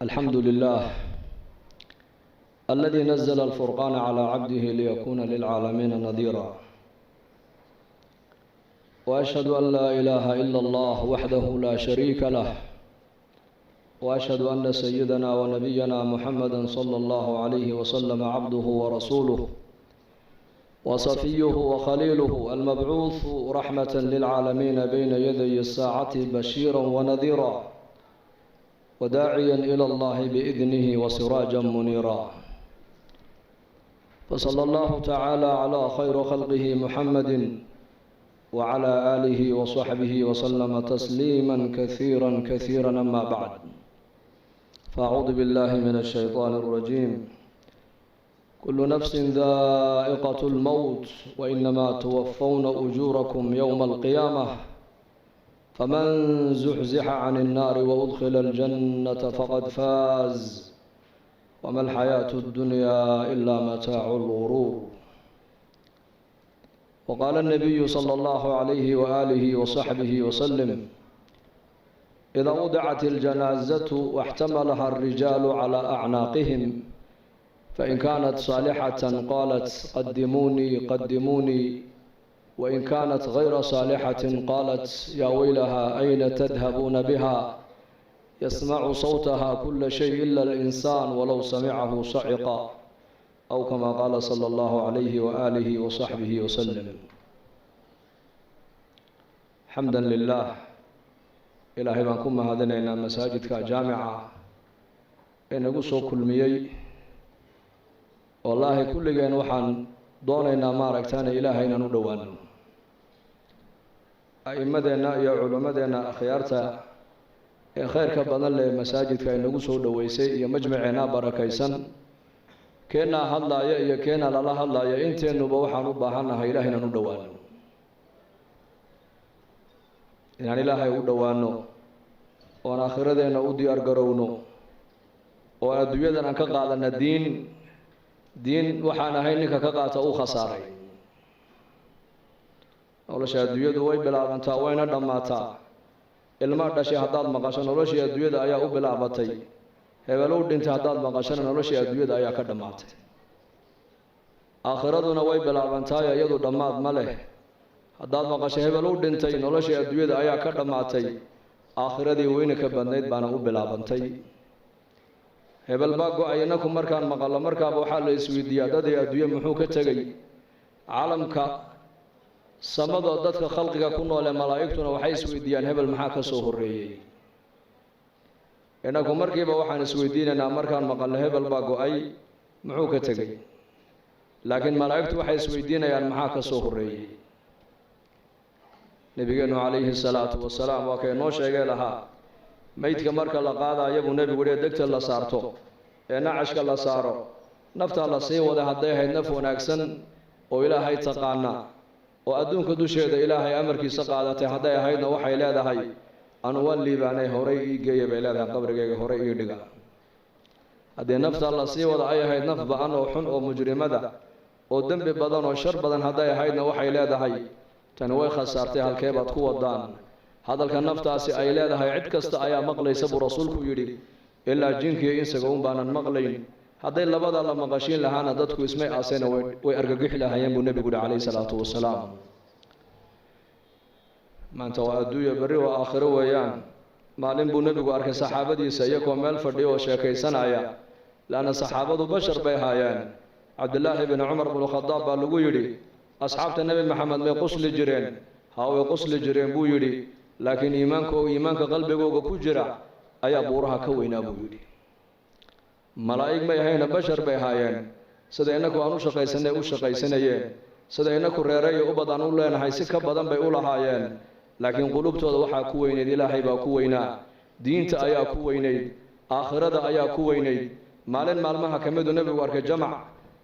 الحمد لله الذي نزل الفرقان على عبده ليكون للعالمين نذيرا، وأشهد أن لا إله إلا الله وحده لا شريك له، وأشهد أن سيدنا ونبينا محمدا صلى الله عليه وسلم عبده ورسوله وصفيه وخليله المبعوث رحمة للعالمين بين يدي الساعة بشيرا ونذيرا وداعيا إلى الله بإذنه وسراجا منيرا. فصلى الله تعالى على خير خلقه محمد وعلى آله وصحبه وسلم تسليما كثيرا كثيرا. أما بعد، فأعوذ بالله من الشيطان الرجيم. كل نفس ذائقة الموت وإنما توفون أجوركم يوم القيامة، فمن زحزح عن النار وأدخل الجنة فقد فاز، وما الحياة الدنيا إلا متاع الغرور. وقال النبي صلى الله عليه وآله وصحبه وسلم: إذا وضعت الجنازة واحتملها الرجال على أعناقهم، فإن كانت صالحة قالت قدموني قدموني، وإن كانت غير صالحة قالت يا ويلها أين تذهبون بها، يسمع صوتها كل شيء إلا الإنسان ولو سمعه صعقا، أو كما قال صلى الله عليه وآله وصحبه وسلم. حمدا لله، إلهي بانكم mahadinaynaa masaajidka jaamica ee nagu soo kulmiyey. wallaahi kulligeen waxaan doonaynaa maaragtaana ilaahay inaan u dhowaano. a'immadeenna iyo culimmadeenna akhyaarta ee khayrka badan leh masaajidka ay nagu soo dhoweysay iyo majmaceenna barakaysan, keenaa hadlaaya iyo keenaa lala hadlaaya, inteennuba waxaan u baahannahay ilaahay inaan u dhowaano, inaan ilaahay u dhowaano, oon aakhiradeenna u diyaar garowno, oo adduunyadan aan ka qaadana diin waxaan ahay ninka ka qaata u khasaaray. nolosha adduunyadu way bilaabantaa wayna dhammaataa. ilma dhashay haddaad maqasho noloshii adduunyada ayaa u bilaabatay. hebel u dhintay haddaad maqashona noloshii adduunyada ayaa ka dhammaatay. aakhiraduna way bilaabantaay, iyadu dhammaad ma leh. haddaad maqasho hebel u dhintay noloshii adduunyada ayaa ka dhammaatay, aakhiradii weyne ka badnayd baana u bilaabantay. hebel baa go-ay. inaku markaan maqallo markaaba waxaa la isweydiiyaa dadii adduunye muxuu ka tegay? caalamka samadoo dadka khalqiga ku noole malaa'igtuna waxay isweydiiyaan hebel maxaa ka soo horreeyey. inaku markiiba waxaan isweydiinaynaa markaan maqallo hebel baa go-ay muxuu ka tegay, laakiin malaa'igtu waxay isweydiinayaan maxaa ka soo horreeyey. nabigeenu calayhi salaatu wasalaam waa kay noo sheegay lahaa, meydka marka la qaadaayo buu nebigu yihi degta la saarto ee nacashka la saaro, naftaa la sii wada hadday ahayd naf wanaagsan oo ilaahay taqaana oo adduunka dusheeda ilaahay amarkiisa qaadatay hadday ahaydna waxay leedahay anu waan liibaanay, horay ii geeya bay leedahay, qabrigayga horay ii dhiga. haddii naftaa la sii wada ay ahayd naf ba-an oo xun oo mujrimada oo dembi badan oo shar badan hadday ahaydna waxay leedahay tani way khasaartay, halkee baad ku wadaan? hadalka naftaasi ay leedahay cid kasta ayaa maqlaysa buu rasuulku yidhi, ilaa jinkiiyo insaga un baanan maqlayn. hadday labada la maqashiin lahaana dadku ismay aasayna way argagixi lahaayeen buu nebigu yihi calayhi salaatu wasalaam. maanta waa adduunya, berri waa aakhiro weeyaan. maalin buu nebigu arkay saxaabadiisa iyagoo meel fadhiya oo sheekaysanaya, laanna saxaabadu bashar bay ahaayeen. cabdillaahi bni cumar bnu khadaab baa lagu yidhi, asxaabta nebi maxamed may qusli jireen? haa, way qusli jireen buu yidhi, laakiin iimaanka qalbigooga ku jira ayaa buuraha ka weynaa buu yidhi. malaa'ig may ahayna bashar bay ahaayeen. sida inaku aan u shaqaysanay u shaqaysanayeen, sida inaku reereeyo ubad aan u leenahay si ka badan bay u lahaayeen, laakiin qulubtooda waxaa ku weynayd ilaahay baa ku weynaa, diinta ayaa ku weynayd, aakhirada ayaa ku weynayd. maalin maalmaha ka miduu nebigu arkay jamac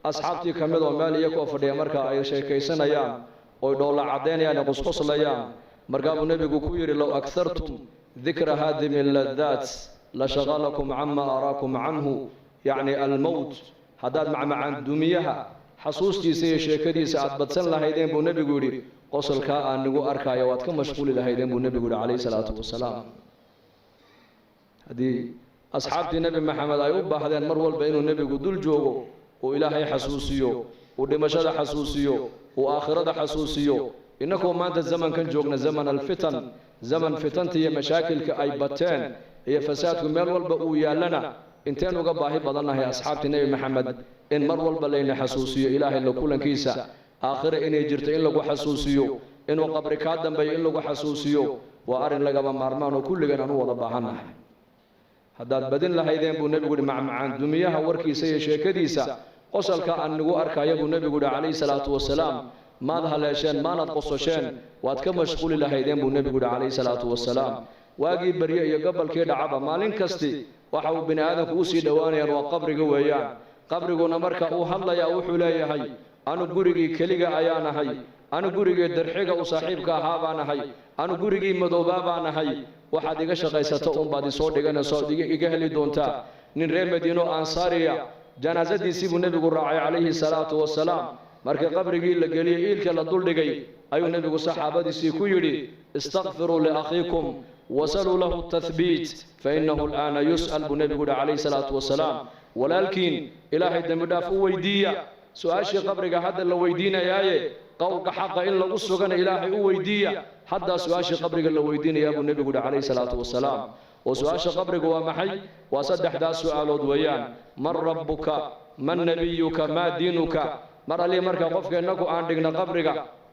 asxaabtii ka mid oo meel iyagoo fadhiya markaa ay sheekaysanayaan oy dhoolla caddaynayaan ee qusquslayaan. markaabuu nebigu ku yidhi, low aghartum dikra haadimi ladaat la shaqalakum cama araakum canhu, yacni almowt. haddaad macmacaan dumiyaha xasuustiisa iyo sheekadiisa aad badsan lahaydeen buu nebigu yidhi, qosolkaa aan nigu arkaayo waad ka mashquuli lahaydeen buu nebigu yihi calayhi salaatu wasalaam. haddii asxaabtii nebi maxamed ay u baahdeen mar walba inuu nebigu dul joogo uu ilaahay xasuusiyo uu dhimashada xasuusiyo uu aakhirada xasuusiyo innagoo maanta zamankan joogna zaman alfitan zaman fitanta iyo mashaakilka ay bateen iyo fasaadku meel walba uu yaallana inteen uga baahi badannahay asxaabtii nebi maxamed in mar walba layna xasuusiyo ilaahay la kulankiisa aakhire inay jirto in lagu xasuusiyo inuu qabri kaa dambeeyo in lagu xasuusiyo waa arrin lagaba maarmaan oo kulligan aan u wada baahannahay haddaad badin lahaydeen buu nebigu yihi macmacaan dumiyaha warkiisa iyo sheekadiisa qosalka aan nagu arkaya buu nebigu yihi calayhi salaatu wasalaam maad haleesheen maanad qososheen waad ka mashquuli lahaydeen buu nebigu yihi calayhi salaatu wasalaam waagii barye iyo gobolkii dhacaba maalin kasti waxa uu bini aadamku usii dhowaanayaan waa qabriga weeyaan qabriguna marka uu hadlayaa wuxuu leeyahay anu gurigii keliga ayaan ahay anu gurigii darxiga u saaxiibka ahaa baan ahay anu gurigii madoobaa baan ahay waxaad iga shaqaysato unbaad isoo dhiganayso iga heli doontaa nin reer madiino ansaariya janaasadiisii buu nebigu raacay calayhi salaatu wasalaam markii qabrigii la geliyey iilka la duldhigay ayuu nebigu saxaabadiisii ku yidhi istakfiruu liakhiikum wasaluu lahu tathbiit fainahu al'aana yus'al buu nebigu yihi calayhi salaatu wasalaam walaalkiin ilaahay dembi dhaaf u weydiiya su-aashii qabriga hadda la weydiinayaaye qowlka xaqa in lagu sugana ilaahay u weydiiya haddaa su-aashii qabriga la weydiinayaa buu nebigu yihi calayhi salaatu wasalaam oo su-aasha qabriga waa maxay waa saddexdaas su-aalood weeyaan man rabbuka man nabiyuka maa diinuka mar alii marka qofka innagu aan dhigna qabriga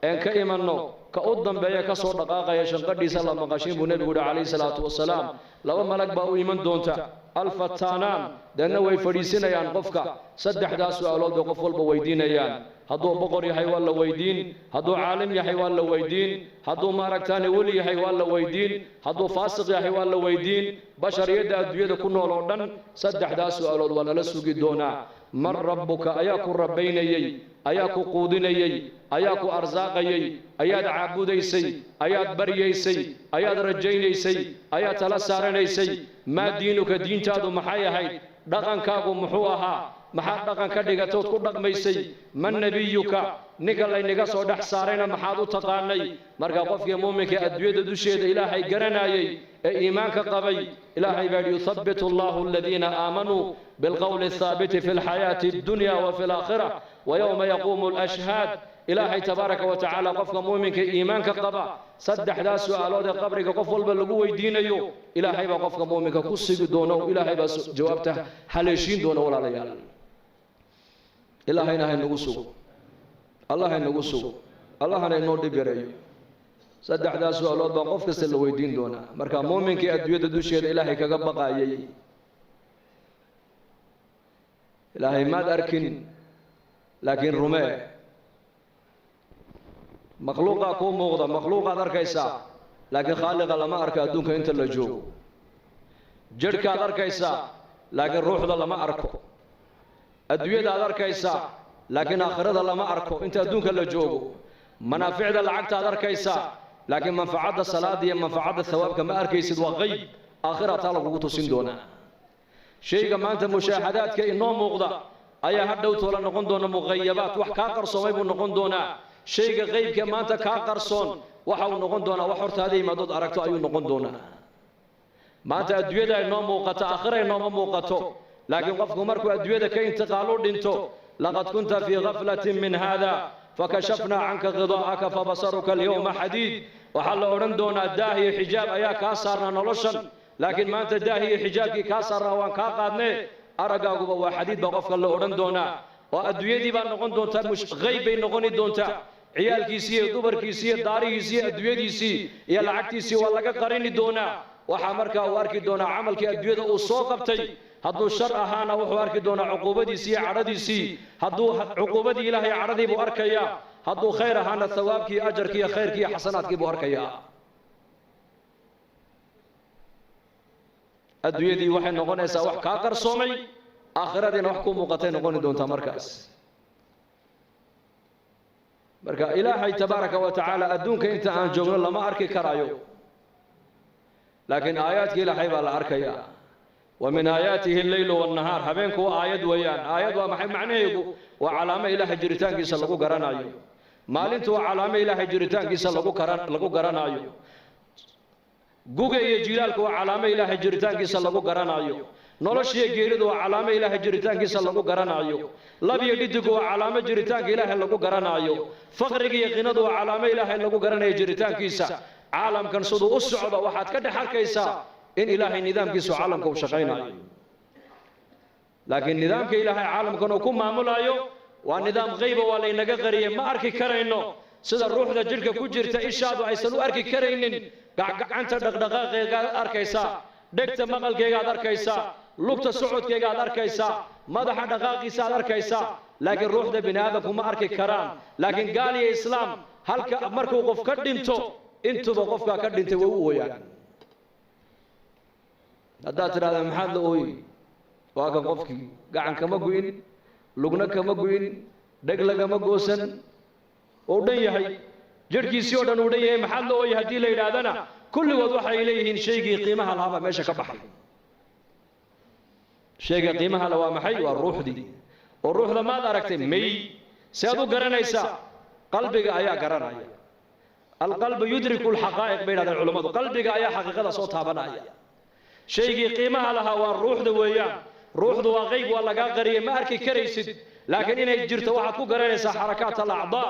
een ka imanno ka u dambeeya ka soo dhaqaaqaya shanqadhiisa la maqashin buu nebigu yihi calayhi salaatu wasalaam laba malag baa u iman doonta alfataanaan deedna way fadhiisinayaan qofka saddexdaas su-aalood bay qof walba weydiinayaan hadduu boqor yahay waa la weydiin hadduu caalim yahay waa la weydiin hadduu maaragtaane weli yahay waa la weydiin hadduu faasiq yahay waa la weydiin bashariyadda adduunyada ku nool oo dhan saddexdaas su-aalood waa lala sugi doonaa man rabbuka ayaa ku rabbaynayey ayaa ku quudinayey ayaa ku arsaaqayey ayaad caabudaysay ayaad baryaysay ayaad rajaynaysay ayaad tala saaranaysay maa diinuka diintaadu maxay ahayd dhaqankaagu muxuu ahaa maxaad dhaqan ka dhigatood ku dhaqmaysay man nebiyuka ninka laynaga soo dhex saarayna maxaad u taqaanay marka qofkii muuminka adduunyada dusheeda ilaahay garanayay ee iimaanka qabay ilaahay baa yidhi yuthabbitu allahu aladiina aamanuu bilqowli athaabiti fi lxayaati addunya wa fi laakhira wa yowma yaquumu alashhaad ilaahay tabaaraka wa tacaala qofka muuminka iimaanka qaba saddexdaas su-aalood ee qabriga qof walba lagu weydiinayo ilaahay baa qofka muuminka ku sigi doona oo ilaahay baa jawaabta haleeshiin doona walaalayaal ilaahayna haynagu sugo allah haynagu sugo allahana inoo dhib yareeyo saddexdaas su-aalood baa qof kasta la weydiin doonaa marka muuminkii adduunyada dusheeda ilaahay kaga baqaayay ilaahay maad arkin laakiin rumee makhluuqaa kuu muuqda makhluuqaad arkaysaa laakiin khaaliqa lama arko adduunka inta la joogo jidhkaad arkaysaa laakiin ruuxda lama arko adduunyadaad arkaysaa laakiin aakhirada lama arko inta adduunka la joogo manaaficda lacagtaad arkaysaa laakiin manfacadda salaada iyo manfacadda thawaabka ma arkaysid waa qayb aakhira taa lagugu tusin doonaa shayga maanta mushaahadaadka inoo muuqda ayaa hadhow toola noqon doona muqayabaad wax kaa qarsoomay buu noqon doonaa shayga qaybka maanta kaa qarsoon waxa uu noqon doonaa wax hortaada yimaadood aragto ayuu noqon doonaa maanta adduunyada inoo muuqato aakhira inooma muuqato laakiin qofku markuu adduunyada ka intiqaalu dhinto laqad kunta fii gaflatin min hada fakashafnaa canka qidaa'aka fabasaruka alyawma xadiid waxaa la odhan doonaa daah iyo xijaab ayaa kaa saarnaa noloshan laakiin maanta daah iyo xijaabkii kaa saarnaa waan kaa qaadnee araggaaguba waa xadiid baa qofka la odhan doonaa oo adduunyadii baa noqon doontaa qayb bay noqoni doontaa ciyaalkiisii iyo dumarkiisii iyo daarihiisii iyo adduunyadiisii iyo lacagtiisii waa laga qarini doonaa waxaa markaa uu arki doonaa camalkii adduunyada uu soo qabtay hadduu shar ahaana wuxuu arki doonaa cuquubadiisii iyo cadhadiisii hadduu cuquubadii ilaahay cadhadii buu arkayaa hadduu khayr ahaana thawaabkii ajarkii iyo khayrkii iyo xasanaadkii buu arkayaa adduunyadii waxay noqonaysaa wax kaa qarsoomay aakhiradiina wax ku muuqatay noqoni doontaa markaas marka ilaahay tabaaraka wa tacaala adduunka inta aan joogno lama arki karayo laakiin aayaadkii ilaahay baa la arkayaa wa min aayaatihi alleylu wannahaar habeenku waa aayad weeyaan aayad waa maxay macnaheedu waa calaamo ilaahay jiritaankiisa lagu garanayo maalintu waa calaamo ilaahay jiritaankiisa lagu garanayo guga iyo jilaalku waa calaamo ilaahay jiritaankiisa lagu garanayo noloshiya geeridu waa calaamo ilaahay jiritaankiisa lagu garanayo labiyo dhidigu waa calaamo jiritaanka ilaahay lagu garanayo faqriga iyo qinadu waa calaamo ilaahay lagu garanayo jiritaankiisa caalamkan siduu u socdo waxaad ka dhex arkaysaa in ilaahay nidaamkiisu caalamka u shaqaynayo laakiin nidaamka ilaahay caalamkan uu ku maamulayo waa nidaam qayba waa laynaga qariyay ma arki karayno sida ruuxda jirka ku jirta ishaadu aysan u arki karaynin gacanta dhaqdhaqaaqeegaad arkaysaa dhegta maqalkeegaad arkaysaa lugta socodkeegaad arkaysaa madaxa dhaqaaqiisa aad arkaysaa laakiin ruuxda bini aadamku ma arki karaan laakiin gaal iyo islaam halka markuu qof ka dhinto intuba qofkaa ka dhintay way u ooyaan haddaad tidhahdaa maxaad la ooyi waa kan qofkii gacan kama gu'in lugna kama gu'in dheg lagama goosan oo dhan yahay jirhkiisii oo dhan uu dhan yahay maxaad la ooyi haddii la yidhaahdana kulligood waxay leeyihiin shaygii qiimaha lahaabaa meesha ka baxay shayga qiimaha la waa maxay waa ruuxdii oo ruuxda maad aragtay may si aad u garanaysaa qalbiga ayaa garanaya alqalbu yudriku alxaqaa'iq bay yidhahdeen culammadu qalbiga ayaa xaqiiqada soo taabanaya shaygii qiimaha lahaa waa ruuxda weeyaan ruuxdu waa qayb waa lagaa qariyay ma arki karaysid laakiin inay jirto waxaad ku garanaysaa xarakaat alacdaa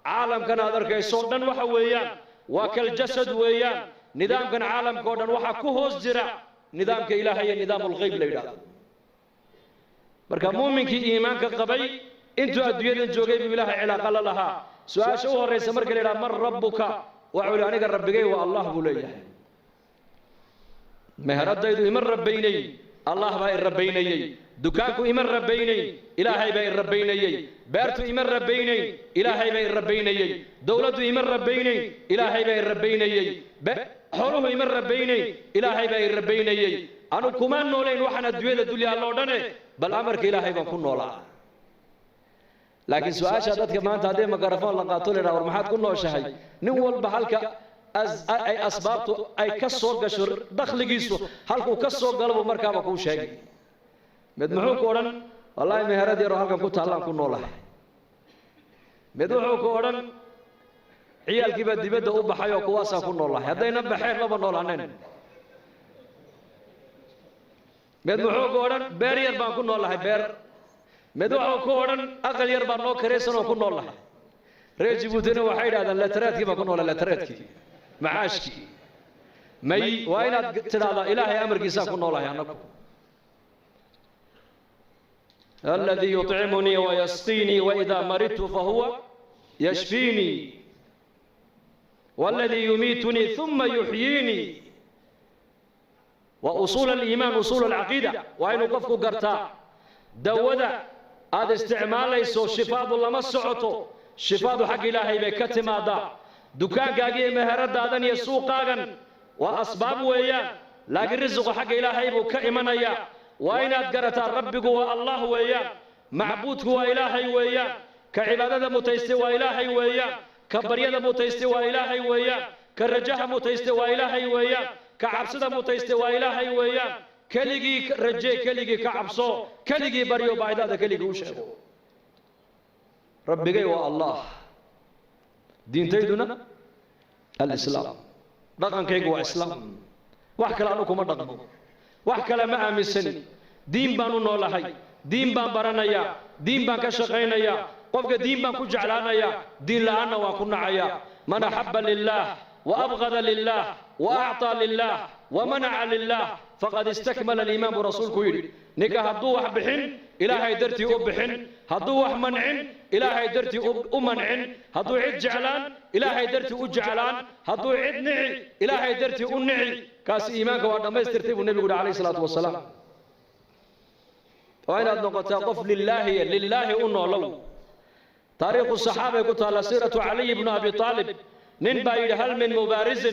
caalamkan aad arkayso dhan waxa weeyaan waa kaljasad weeyaan nidaamkan caalamka oo dhan waxaa ku hoos jira nidaamka ilaahay iyo nidaamulqayb la yidhaahdo marka muuminkii iimaanka qabay intuu adduunyadan joogay buu ilaahay cilaaqa la lahaa su-aasha u horraysa marka la yidhaha man rabbuka waxuu yidhi aniga rabbigay waa allah buu leeyahay meheradaydu ima rabbaynay allah baa i rabbaynayey dukaanku ima rabbaynayn ilaahay baa i rabbaynayey beertu ima rabbaynayn ilaahay baa i rabbaynayey dowladdu ima rabbaynayn ilaahay baa i rabbaynayey xooluhu ima rabbaynayn ilaahay baa i rabbaynayey anu kuma noolayn waxaan adduunyada dulya alloo dhane bal amarka ilaahay baan ku noolaa laakiin su-aasha dadka maanta haddii makarafoon la qaato la yidhaha war maxaad ku nooshahay nin walba halka ay asbaabtu ay ka soo gasho dakhligiisu halkuu ka soo galo buu markaaba kuu sheegay mid muxuu ku odhan wallaahi meherad yaroo halkan ku taallaan ku noolahay mid wuxuu ku odhan ciyaalkiibaa dibadda u baxay oo kuwaasaa ku noolahay haddayna baxeen maba noolaaneen mid muxuu ku odhan beer yar baan ku noolahay beer mid wuxuu ku odhan aqal yar baan noo karaysan oo ku noolahay reer jibuutina waxay yidhahdaan lataraadkii baan ku noolay lataraadkii macaashkii may waa inaad tidhaahdaa ilaahay amarkiisaan ku noolahay annagu alladii yuطcimunii wayasqiinii waidaa maridtu fahuwa yashfiinii والذي يميتني ثم يحييني وأصول الإيمان أصول العقيدة وإن قفك قرتا دودا هذا استعمال ليسو شفاء الله مسعته شفاء حق إلهي بكتم هذا دكان قاقي مهرد هذا يسوق قاقا وأسباب وياه لكن رزق حق إلهي بكئمنا يا وإن أدقرت ربك هو الله وياه معبودك هو إلهي وياه كعبادة متيستوى إلهي وياه كبرية متيستوى إلهي وياه كرجاء متيستوى إلهي وياه كعبسدة متيستوى إلهي وياه كليجي رجاء كليجي كعبصو كليجي بريو بعد هذا كليجي وشهو ربي جاي الله دين تيدنا الإسلام رقم كيجو إسلام وحكى لعنكم الرقم وحكى لما أمسني دين بانو نولهاي دين بان برانيا دين بان كشقينيا قفك دين بان كجعلانيا دين لأنا وكنا عيا من أحب لله وأبغض لله وأعطى لله ومنع لله فقد استكمل الإمام برسول كويري نكا هدوح بحن إلهي درتي أبحن هدوح منعن إلهي درتي أمنعن هدو عد جعلان إلهي درتي أجعلان هدو عد نعي إلهي درتي أنعي كاس إيمانك وأنا ما يسترتيب النبي عليه الصلاة والسلام وأين أدنقطة قف لله أنه لو تاريخ الصحابة قلت على سيرة علي بن أبي طالب ننبايد هل من مبارز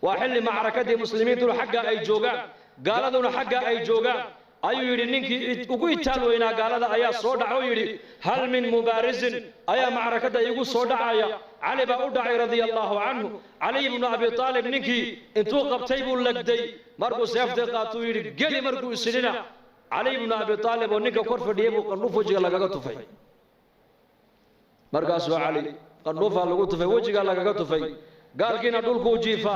وحل معركة مسلمين دون حقا أي جوغان قال دون حقا أي جوغان أيو يري ننكي ugu itaalweyna gaalada ayaa soo dhaco yiri hal min mubarizin ayaa macrakada igu soo dhacaya Ali baa u dhacay radiyallahu anhu Ali ibn Abi Talib ninkii intuu qabtay buu lagday markuu seefta qaatuu yiri gali markuu islina Ali ibn Abi Talib oo ninka kor fadhiyay buu qandhuuf wajiga lagaga tufay markaasuu Ali qandhuufa lagu tufay wajiga lagaga tufay gaalkiina dhulku u jiifa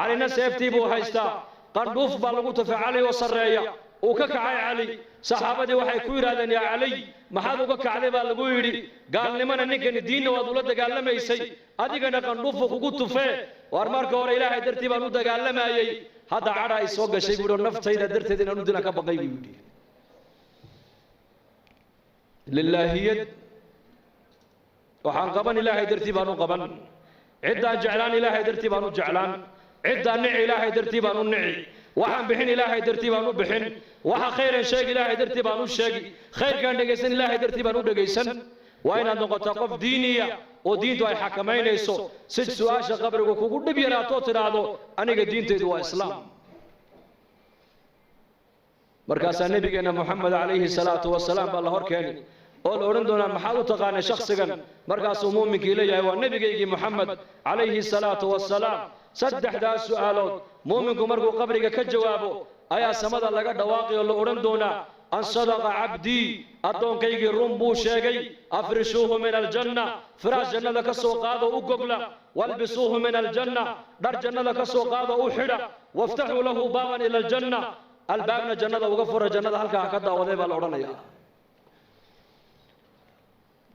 Alina seeftii buu haystaa qandhuuf baa lagu tufay Ali oo sareeya وككعي علي صحابتي وحي كويرادن يا علي ما حد وككعلي بالغويري قال لمن نكن الدين ودولة قال لما يسي أديكنا كنوف وقوت فيه وارمارك ور إلهي درتي بانو قال لما يي هذا عرا يسوق شيء يقول نفط إذا درت دين ندنا كبقي بيودي لله يد وحن قبن إلهي درتي بانو قبن عدة جعلان إلهي درتي بانو جعلان عدة نعي إلهي درتي بانو نعي وحن بحن إلهي درتي بانو بحن وحن خير شيء إلهي درتي بانو شيء خير كان دقيسن إلهي درتي بانو دقيسن وين نقطة قف دينية ودين دواي حكمين يسو ست سؤال قبر وكوكو نبينا توتر هذا أنا قدين تدوا إسلام مركز النبي كان محمد عليه الصلاة والسلام بالله كاني قول أورندونا محاولة تقان شخص كان مركز أمومك إليه هو النبي كي محمد عليه الصلاة والسلام صدح دا سؤالات مؤمنكم مركو قبرك كجوابه أيا سمد الله قد واقع الله أورندونا أن صدق عبدي أدون كيجي رمبو شيء أفرشوه من الجنة فراش جنة لك سوقاد وقبلة والبسوه من الجنة در جنة لك سوقاد وحدة وافتحوا له بابا إلى الجنة البابنا جنة وغفر جنة هلك هكذا وذيب الأورانيا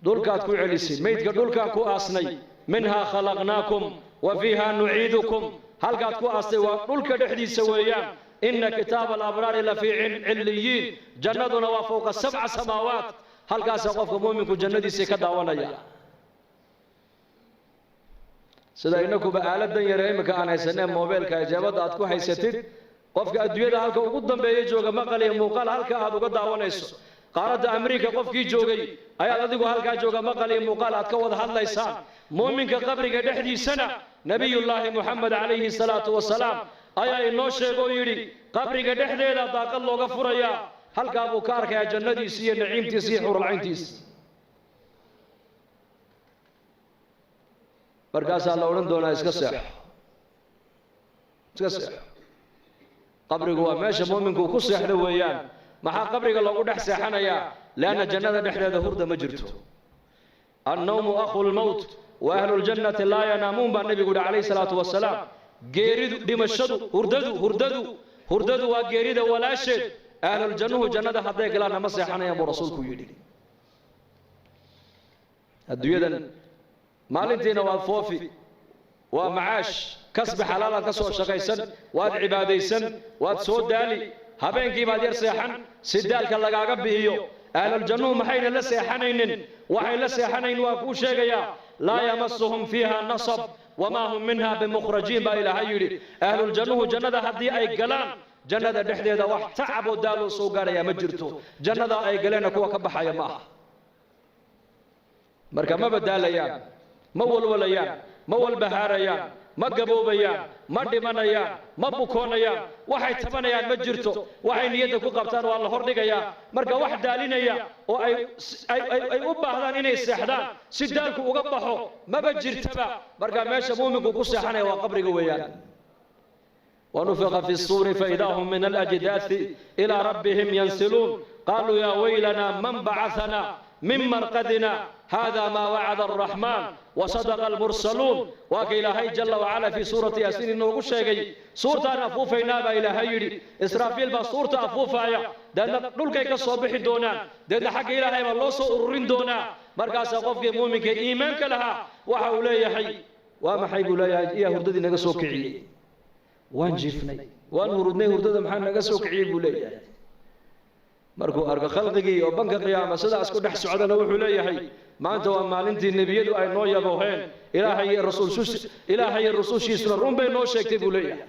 دول كاتكو عليسي ميت دول كاتكو أصني منها خلقناكم وفيها نعيدكم هل كاتكو أصني ودول كدحدي سويان إن كتاب الأبرار لفي عليين جنتنا وفوق 7 سماوات هل كاس قفك مؤمنكم جندي سيكدا ونيا سيدا إنكم بآلة دنيا رأيمك أنا سنة موبايل كإجابة أتكو حيثتين قفك أدوية هلك وقدم بيجوغ مقالي موقال هلك هذا قد ونيسو قارة أمريكا قفك جوغي أيا أدوغ هلك جوغ مقالي موقال أتكو هذا ليسان مؤمنك قبرك دحدي سنة نبي الله محمد عليه الصلاة والسلام أيا إنه شيء يري قبرك دحدي لا ضاق الله غفريا هل كابو كارك يا جندي سي نعيم تسي حور العين تيس بركاس الله ورندونا اسكسح قبرك هو ماشي مؤمنكو كسح ويان ما قبرك الله دح ساحنيا لأن الجنة دحدي هرده ما جرتو النوم أخو الموت وأهل الجنة لا ينامون بالنبي قول عليه الصلاة والسلام جيرد دمشدو هرددو وجيرد ولا شيء أهل الجنة جنة حتى يقلنا مسيحنا يا أبو رسولك يدي الدنيا مالنتين والفوفي ومعاش كسب حلالا كسو شقيسن واد عباديسن واد سود دالي هبين كيما دير سيحن سدالك لغا بيهيو أهل الجنة محين لا سيحنين وحين لا سيحنين واكو شيغيا لا يمسهم فيها نصب وما هم منها بمخرجين با إلى هيري أهل الجنة جنة هدي أي قلان جنة دحديدا wax tacab oo daalo soo gaaraya ma jirto jannada ay galeen kuwa ka baxaya ma marka ma badaalayaan ma walwalayaan ma walbahaarayaan ma gaboobayaan ma dhimanayaan ma bukoonayaan waxay tabanayaan ma jirto waxay niyada ku qabtaan waa la hordhigayaa marka wax daalinaya oo ay u baahdaan inay seexdaan si daalku uga baxo ma jirtaba marka meesha muuminku ku seexanaya waa qabriga weeyaan ونفخ في الصور فإذا هم من الأجداث إلى ربهم ينسلون قالوا يا ويلنا من بعثنا من مرقدنا هذا ما وعد الرحمن وصدق المرسلون وكإلهي جل وعلا في سورة ياسين إنه قشيقي سورة أفوفينا با إلهي إسرافيل با سورة أفوفايا دان نلقى كالصبح دونان دان حق إلهي والله سؤرين دونان مركز قفك مؤمنك إيمانك لها وحولي حي وما حي بولا يا هرددي نقصوكعي وان جفني وان هردني هردد محن نقصو كعيب وليه مركو أرك خلقي وبنك قيامة سدا أسكو دح سعدنا وحوليه ما أنت ومالنتي النبي يدو أي نويا بوهين إلهي الرسول شيسنا الروم بين نو شيكتب وليه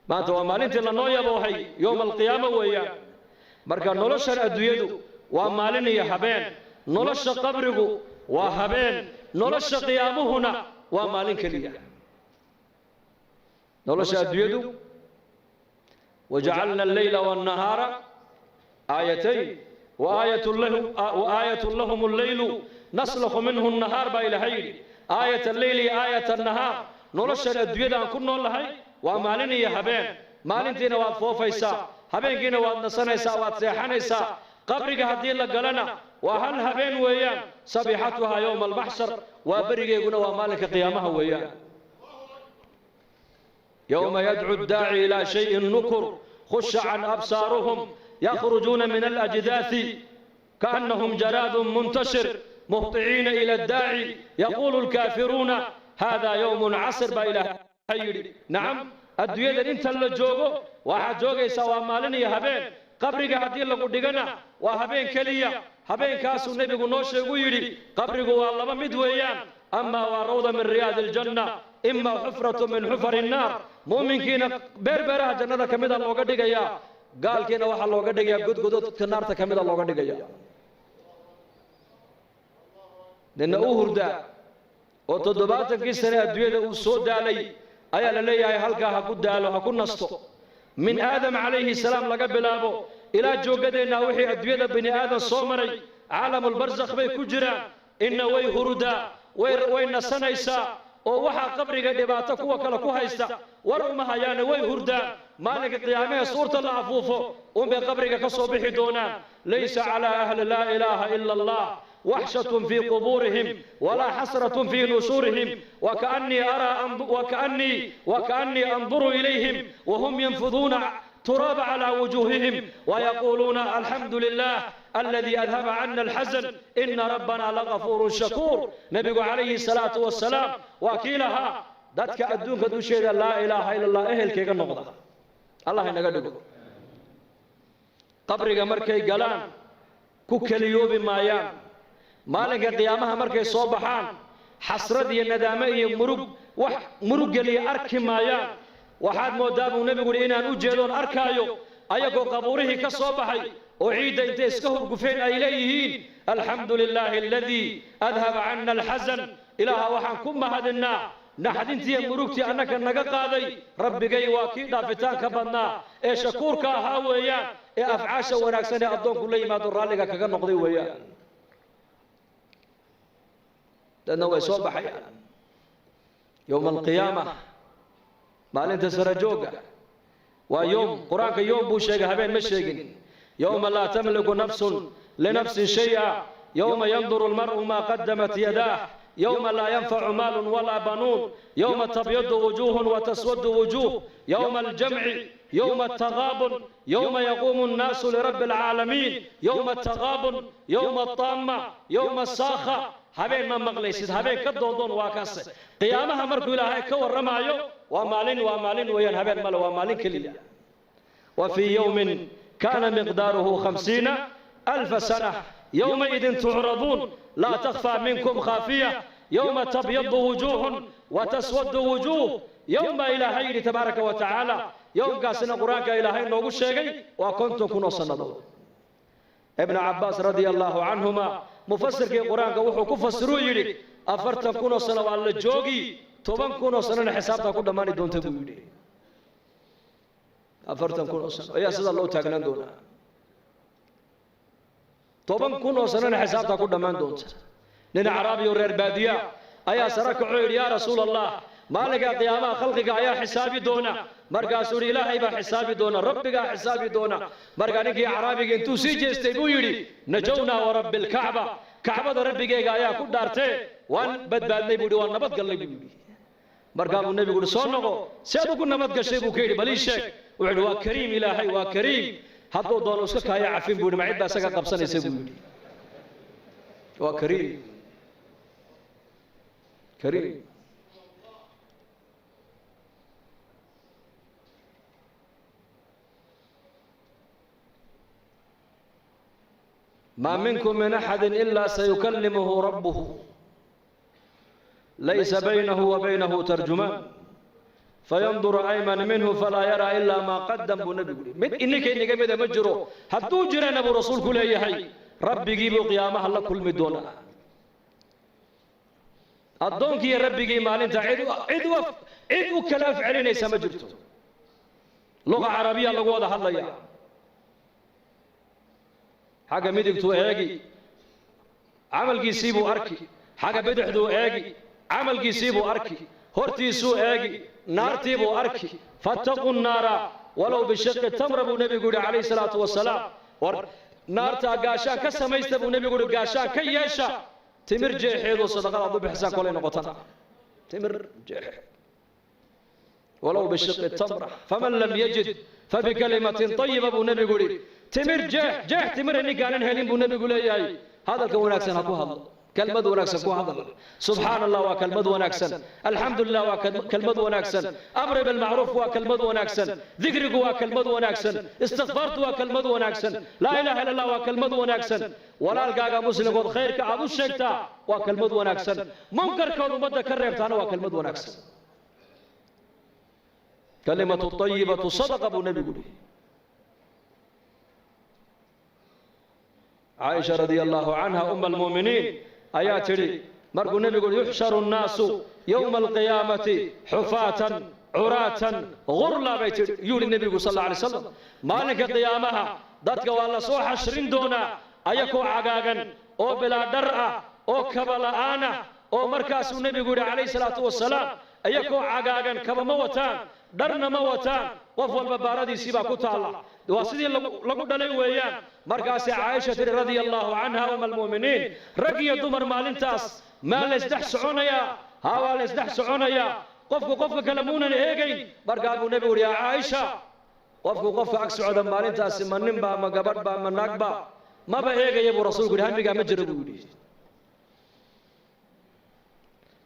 ما أنت ومالنتي لنويا بوهي يوم القيامة ويا مركا نولش الأدويدو ومالني يا حبين نولش قبرقو وحبين نولش قيامه هنا ومالن كليه نولش أدويدو وجعلنا الليل والنهار آيتين وآية لهم الليل نسلخ منه النهار بإلهي آية الليل آية النهار نولش أدويدا كنا لهي ومالني يا حبين مالنتين وفوفيسا حبين كنا ونسنيسا واتسيحانيسا قبرك هدي لقلنا وهل حبين ويان صبيحتها يوم المحشر وبرق يقولنا ومالك قيامها ويان يوم يدعو الداعي إلى شيء نكر خش عن أبصارهم يخرجون من الأجداث كأنهم جراد منتشر مهطعين إلى الداعي يقول الكافرون هذا يوم عسر بإله حيري نعم الدوية انت اللي جوغو واحد جوغي سوا مالني هبين قبرك هدي اللي قدقنا وهبين كلية هبين كاسو النبي نوشي ويري قبرك والله مدويان أما وروضة من رياض الجنة إما حفرة من حفر النار مؤمن كينا بربرة جنة كمدا الله قدقيا قال كينا وحا الله قدقيا قد قدود كنار كمدا الله قدقيا لأن أوهردا وتضباطا كيسنا الدوية وصود علي أيا للي هلقا هكو دالو هكو نستو من آدم عليه السلام لقبل أبو إلى جوجدنا وحي أدوية بني آدم صومري عالم البرزخ بي كجرا إن وي هردا وين سنيسا ووحا قبرك دباتك وكلكو هايستا ورمها يعني وي هردا مالك قيامه صورة الله عفوفه ومن قبرك كصبح دونا ليس على أهل لا إله إلا الله وحشة في قبورهم ولا حسرة في نشورهم وكأني أنظر إليهم وهم ينفضون تراب على وجوههم ويقولون الحمد لله الذي أذهب عنا الحزن إن ربنا لغفور شكور نبي عليه الصلاة والسلام وكيلها ذاتك أدونك دوشيد لا إله إلا الله أهل كيك النقضة الله ينقدق قبرك مركي قلان كوكليوب مايان مالك قيامها مركي صوبحان حسرد الندامي مرق لي أركي مايان وحاد موداب ونبي يقول إنا نوجدون أركايو أيكو قبوره كصوبحي أعيد إنت اسكهب قفين إليهين الحمد لله الذي أذهب عنا الحزن إلها وحن كم هدنا نحد انتي مروكتي أنك النقاقاذي ربي قي واكيدا فتان كبنا إيه شكورك هاويان إيه أفعاشا وناكساني أدون كل ما در لك كغن نقضي ويان لأنه يصوبحي يوم القيامة مالين تسرجوغا ويوم قرآنك يوم بوشيغا هبين مشيغين يوم لا تملك نفس لنفس شيئا يوم ينظر المرء ما قدمت يداه يوم لا ينفع مال ولا بنون يوم تبيض وجوه وتسود وجوه يوم الجمع يوم التغابن يوم يقوم الناس لرب العالمين يوم التغابن يوم الطامة يوم الصاخة هبين ما مغليسيد هبين كدودون واكاس قيامها مركو إلهي كور رمايو ومالين وين هبين مال ومالين كليا وفي يوم كان مقداره 50,000 سنة يومئذ تعرضون لا تخفى منكم خافية يوم تبيض وجوه وتسود وجوه يوم إلهي تبارك وتعالى يوم قاسنا قرآنك إلهي نوغو الشيغي وكنتم كنوا صندوا ابن عباس رضي الله عنهما مفسر كي قرآنك وحو كفسروا يلي أفرتن كنوا صنوا على الجوغي توبان كنوا صنوا حسابتا كل ماني دون تبو يلي أفرتن كنوا صنوا يا سيد الله تاقنان دونا توبان كنوا صنوا حسابتا كل مان دون لنا عربي ورير بادية أيا سرك عير يا رسول الله مالك قيامة خلقك يا حسابي دونا مرقا سوري إلهي با حسابي دونا ربك حسابي دونا مرقا نكي عربي انتو سيجي استيبو يري نجونا ورب الكعبة كعبة ربك يا كود دارتي وان بدبادني بودي وان نبت قلي بودي مرقا النبي يقول صنعو سيبو كن نبت قشيبو كيري بلي الشيك وعلوا كريم إلهي وكريم حطو دونو سكا يا عفين بودي معيد باسكا قبصاني سيبو يري وكريم كريم ما منكم من أحد إلا سيكلمه ربه ليس بينه وبينه ترجمان فينظر أيمن منه فلا يرى إلا ما قدم بنبي إنك بدا مجرو حتى جرى نبو رسول كل يحي ربي جيبوا قيامه الله كل مدونا الدونك يا ربي جي مال انت عدو كلاف علينا يسمى جرته لغة عربية لغة هذا الله يا حاجة مدقتو ايجي عمل جيسيبو اركي حاجة بدحدو ايجي عمل جيسيبو اركي هرتيسو ايجي نارتيبو اركي فاتقوا النار ولو بشق التمر ابو نبي يقول عليه الصلاة والسلام نارتا قاشا كسميست ابو نبي يقول قاشا كيشا تمر جيحيد وصدقاء ابو بحسان كولين قطنا تمر جيح ولو بشق التمرة فمن لم يجد فبكلمة طيبة أبو النبي يقول تمر جاه تمر إني كان هلين أبو النبي يقول هذا الكون أكسن أكوها كلمة ونكسن كوها سبحان الله وكلمة ونكسن الحمد لله وكلمة ونكسن أمر بالمعروف وكلمة ونكسن ذكرك وكلمة ونكسن استغفرت وكلمة ونكسن لا إله إلا الله وكلمة ونكسن ولا القاقة مسلم قد خيرك عبو الشيكتا وكلمة ونكسن منكر كون مدى كريبتانا وكلمة ونكسن كلمة الطيبة صدق أبو النبي يقول عائشة رضي الله عنها أم المؤمنين آياتي مرق النبي يقول يحشر الناس يوم القيامة حفاة عراة غرلا بيت يقول النبي صلى الله عليه وسلم مالك قيامها ذاتك والله سو حشرين دونا أيكو عقاقا أو بلا درأة أو كبلاءنا أو مركز النبي يقول عليه الصلاة والسلام أيكو عقاقا كبا موتان درنا موتان وفوا البباردي سيبا كتالا واسدي لقو دلي ويان مركز عائشة رضي الله عنها أم المؤمنين رقي دمر مالنتاس ما لسدح سعونيا هاوا لسدح سعونيا قفك كلمونا هيجين مركز أبو نبي يا عائشة قفك أكسعود مالنتاس من نمبا ما قبر با من نقبا ما بهيجي يبو رسول قد هم بقى مجرد قولي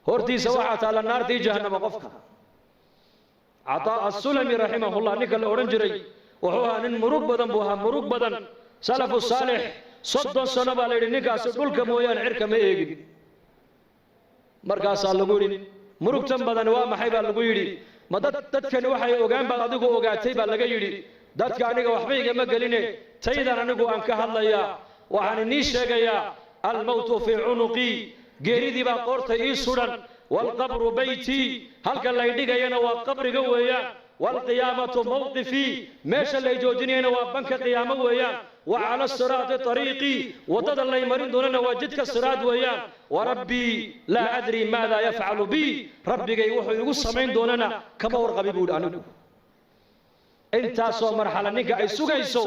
هورتي سواحة على النار تي جهنم قفك عطاء السلمي رحمه الله نكال أورنجري وهو أن مروق بدن بوها مروق بدن سلف الصالح صد السنة بالي نكاس دولك مويان عرك ميجي مركز اللغوري مروق تم بدن وما حيبا اللغوري ما دتكن وحي اوغان با ادغو اوغاتay ba laga yiri dadka aniga waxba igama galine taydan anigu aan ka hadlaya waxaan ni sheegaya al maut fi unuqi geeridi ba qorta ii suran wal qabru bayti halka la dhigayna waa qabriga weeyaan wal qiyamatu mawqifi meesha la joojinayna waa banka qiyaamo weeyaan wa ala siraati tariiqi wadada la marin doonana waa jidka siraad weeyaan wa rabbi la adri maada yaf'alu bi rabbigay wuxuu igu sameyn doonana kama warqabi buu anigu inta soo marxala ninka ay sugayso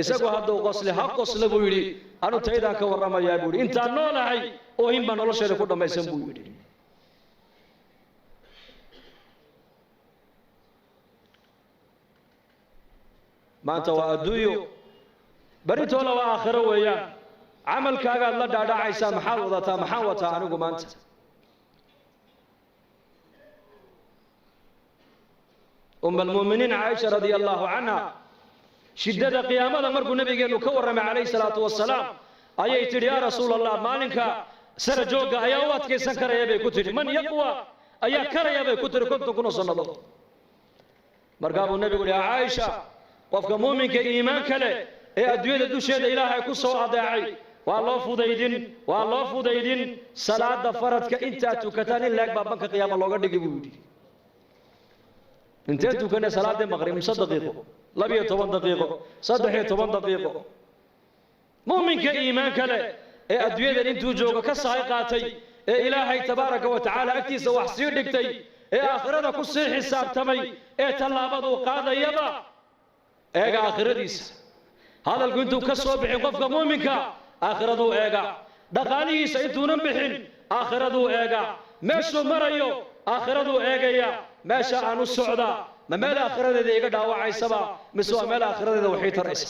isagoo hadda qosle ha qosle buu yiri anu tayda ka waramaya buu inta noolahay oo in ba nolosheeda ku dhamaysan buu yiri maanta waa adduunyo barintooda waa aakhiro weeyaan camalkaagaad la dhaadhacaysaa maxaad wadataa maxaan wataa anigu maanta almu'miniin caaisha radia allahu canha shiddada qiyaamada markuu nabigeenu ka warramay calayhi salaatu wasalaam ayay tidhi yaa rasuul allah maalinka sara joogga ayaa u adkaysan karaya bay ku tidhi man yaqwa ayaa karaya bay ku tidhi 50 kun oo sannadood markaa buu nabigu yidhi caaisha qofka muuminka iimaanka leh ee adduunyada dusheeda ilaahay ku soo adeecay waa loo fudaydin salaada faradka inta tukataan in laag baabanka qiyaamo looga dhigi buu yidhi intee tukanay salaada maqrib 3 daqiiqo 12 daqiiqo 13 daqiiqo muuminka iimaanka leh ee adduunyada intuu joogo ka sahay qaatay ee ilaahay tabaaraka wa tacaala agtiisa wax sii dhigtay ee aakhirada ku sii xisaabtamay ee tallaabadu qaadayaba eega aakhiradiisa hadalku intuu ka soo bixin qofka muuminka aakhiradu eega dhaqaalihiisa intuuna bixin aakhiradu eega meeshuu marayo aakhiradu eegaya meesha aanu socda ma meel aakhiradeeda iga dhaawacaysaba mise waa meel aakhiradeeda waxay taraysa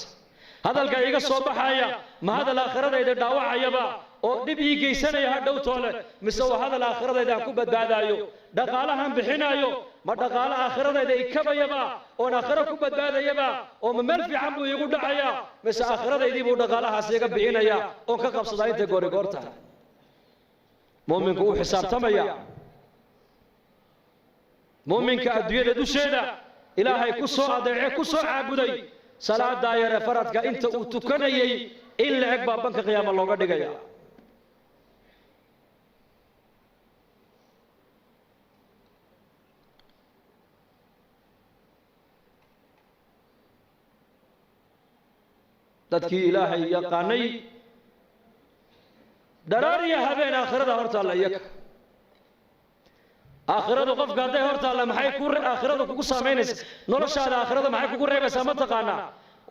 hadalka iga soo baxaya ma hadal aakhiradeeda dhaawacayaba oo dib ii geysanaya hadhow toole mise waa hadal aakhiradeeda aan ku badbaadayo dhaqaalahan bixinayo ma dhaqaala aakhiradeeda ikabayaba oo aakhira ku badbaadayaba oo ma meel fiican buu igu dhacaya mise aakhiradeedii buu dhaqaalahaas iga bixinaya oo ka qabsadaa inta goorta muuminku uu xisaabtamaya muuminka adduunyada dusheeda ilaahay ku soo adeecay ku soo caabuday salaada yare faradka inta uu tukanayay in la eg baa banka qiyaamo looga dhigaya dadkii ilaahay yaqaanay daraariya habeen aakhirada horta la iyaga aakhiradu qofka haday horta la maxay ku aakhiradu kugu saameynaysa noloshaada aakhirada maxay kugu reebaysaa ma taqaana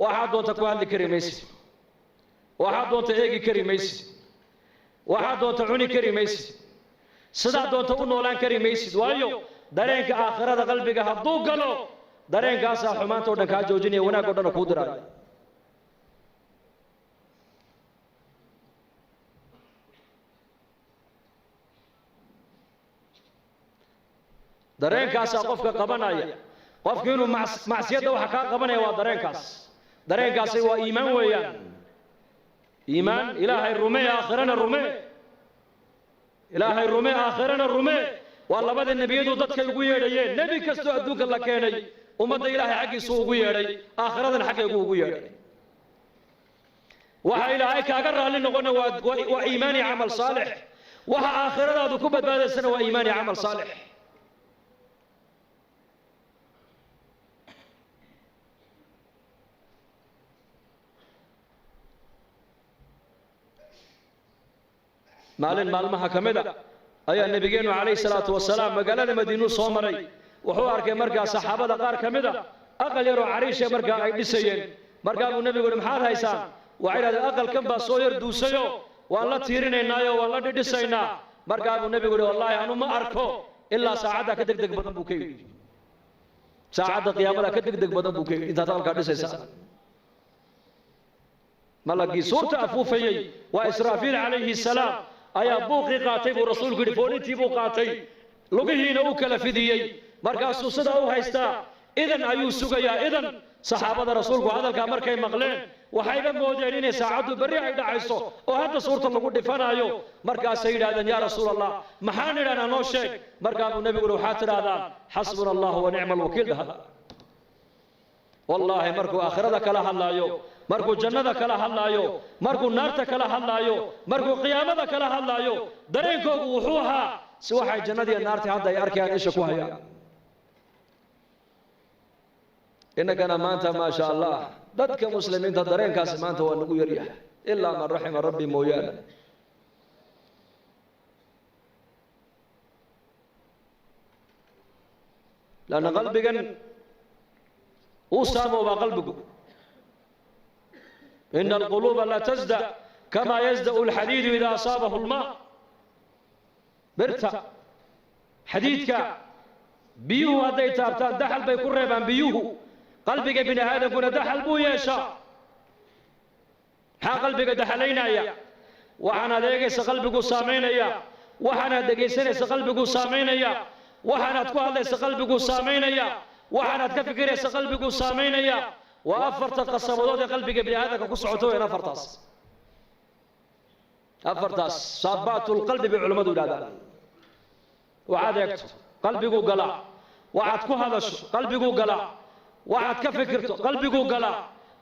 waxa doonta ku hadli kari maysid waxa doonta eegi kari maysid waxa doonta cuni kari maysid sida doonta u noolaan kari maysid waayo dareenka aakhirada qalbiga hadduu galo dareenkaasaa xumaanta oo dhan kaa joojinaya wanaag oo dhan kuu diraayo dareenkaasaa qofka qabanaya qofku inuu macsiyadda waxa kaa qabanaya waa dareenkaasi waa iimaan weeyaan iimaan ilaahay rumee aakhirana rumee ilaahay rumee aakhirana rumee waa labada nebiyadu dadkay ugu yeedhayeen nebi kastoo adduunka la keenay ummadda ilaahay xaggiisu ugu yeedhay aakhiradan xaggaygu ugu yeedhay waxa ilaahay kaaga raalli noqona waa iimaani camal saalix waxa aakhiradaadu ku badbaadaysana waa iimaani camal saalix maalin maalmaha ka mid a ayaa nabigeenu calayhi salaatu wasalaam magaalada madiinuu soo maray wuxuu arkay markaa saxaabada qaar ka mid a aqal yaroo cariisha markaa ay dhisayeen markaa buu nebigu yidhi maxaad haysaan waxay idhahdeen aqalkan baa soo yar duusayo waan la tiirinaynaayo waan la dhidhisaynaa markaa buu nebigu yidhi wallaahi anu ma arko ilaa saacadda ka degdeg badan buu ka yidhi saacadda qiyaamada ka degdeg badan buu ka yidhi intaad aqalkaa dhisaysaa malagii suurta afuufayey waa israafiil calayhi salaam ayaa buuqii qaatay buu rasuulku yidhi foolintii buu qaatay lugihiina u kala fidiyey markaasuu sidaa u haystaa idan ayuu sugayaa idan saxaabada rasuulku hadalkaa markay maqleen waxayba moodeen inay saacaddu berri ay dhacayso oo hadda suurta lagu dhifanaayo markaasay yidhahdeen yaa rasuul allah maxaan idhahnaa noo sheeg markaa buu nebigu yidhi waxaad tidhaahdaan xasbuna allahu wa nicma alwakiil dhahda wallaahi markuu aakhirada kala hadlaayo markuu jannada kala hadlaayo markuu naarta kala hadlaayo markuu qiyaamada kala hadlaayo dareenkoogu wuxuu ahaa si waxay jannadiiyo naartii hadda ay arkayaan isha ku hayaan innagana maanta maa sha allah dadka muslimiinta dareenkaasi maanta waa nagu yaryahay ilaa man raxima rabbi mooyaane lanna qalbigan uu saamoobaa qalbigu إن القلوب لا تزدأ كما يزدأ الحديد إذا أصابه الماء برتا حديدك بيوه هذا تابتان دحل بيكون ريبان بيوه قلبك ابن هذا كنا دحل بو يشاء ها قلبك دحلين يا وحنا دقيس قلبك سامين يا وحنا دقيسين قلبك سامين يا وحنا تقول ليس قلبك سامين يا وحنا تكفكر قلبك سامين يا وأفرت قصبودود قلبك ابن هذا كسعته إلى أفرتاس صابات القلب بعلماء هذا وعاد يكتب قلبك قلا وعاد كهذا قلبك قلا وعاد كفكرته قلبك قلا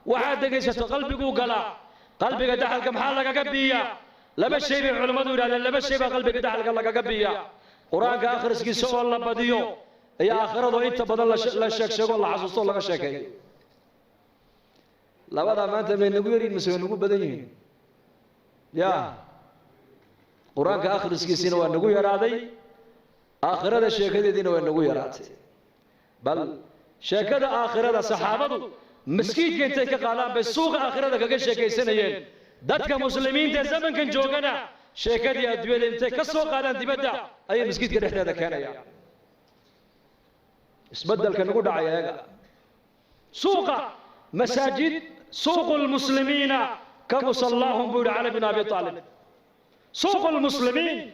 وعاد دقيسته قلبك قلا قلبك دحل كم حالك قبية لما الشيء بعلماء هذا لما الشيء قلبك دحل لك قبية قرآن آخر سكي سوى الله بديو يا آخر أنت بدل لا شك شك الله عز وجل شكي labada maanta may nagu yariin mise way nagu badan yihiin ya quraanka akhriskiisina waa nagu yaraaday aakhirada sheekadeedina waa nagu yaraatay bal sheekada aakhirada saxaabadu maskiidka intay ka qaadaan bay suuqa aakhirada kaga sheekaysanayeen dadka muslimiinta zamankan joogana sheekadii adduunyada intay ka soo qaadaan dibadda ayay maskiidka dhexdeeda keenayaan isbeddelka nagu dhacay ayaga suuqa مساجد سوق المسلمين كمصلاهم بيقول علي بن ابي طالب سوق المسلمين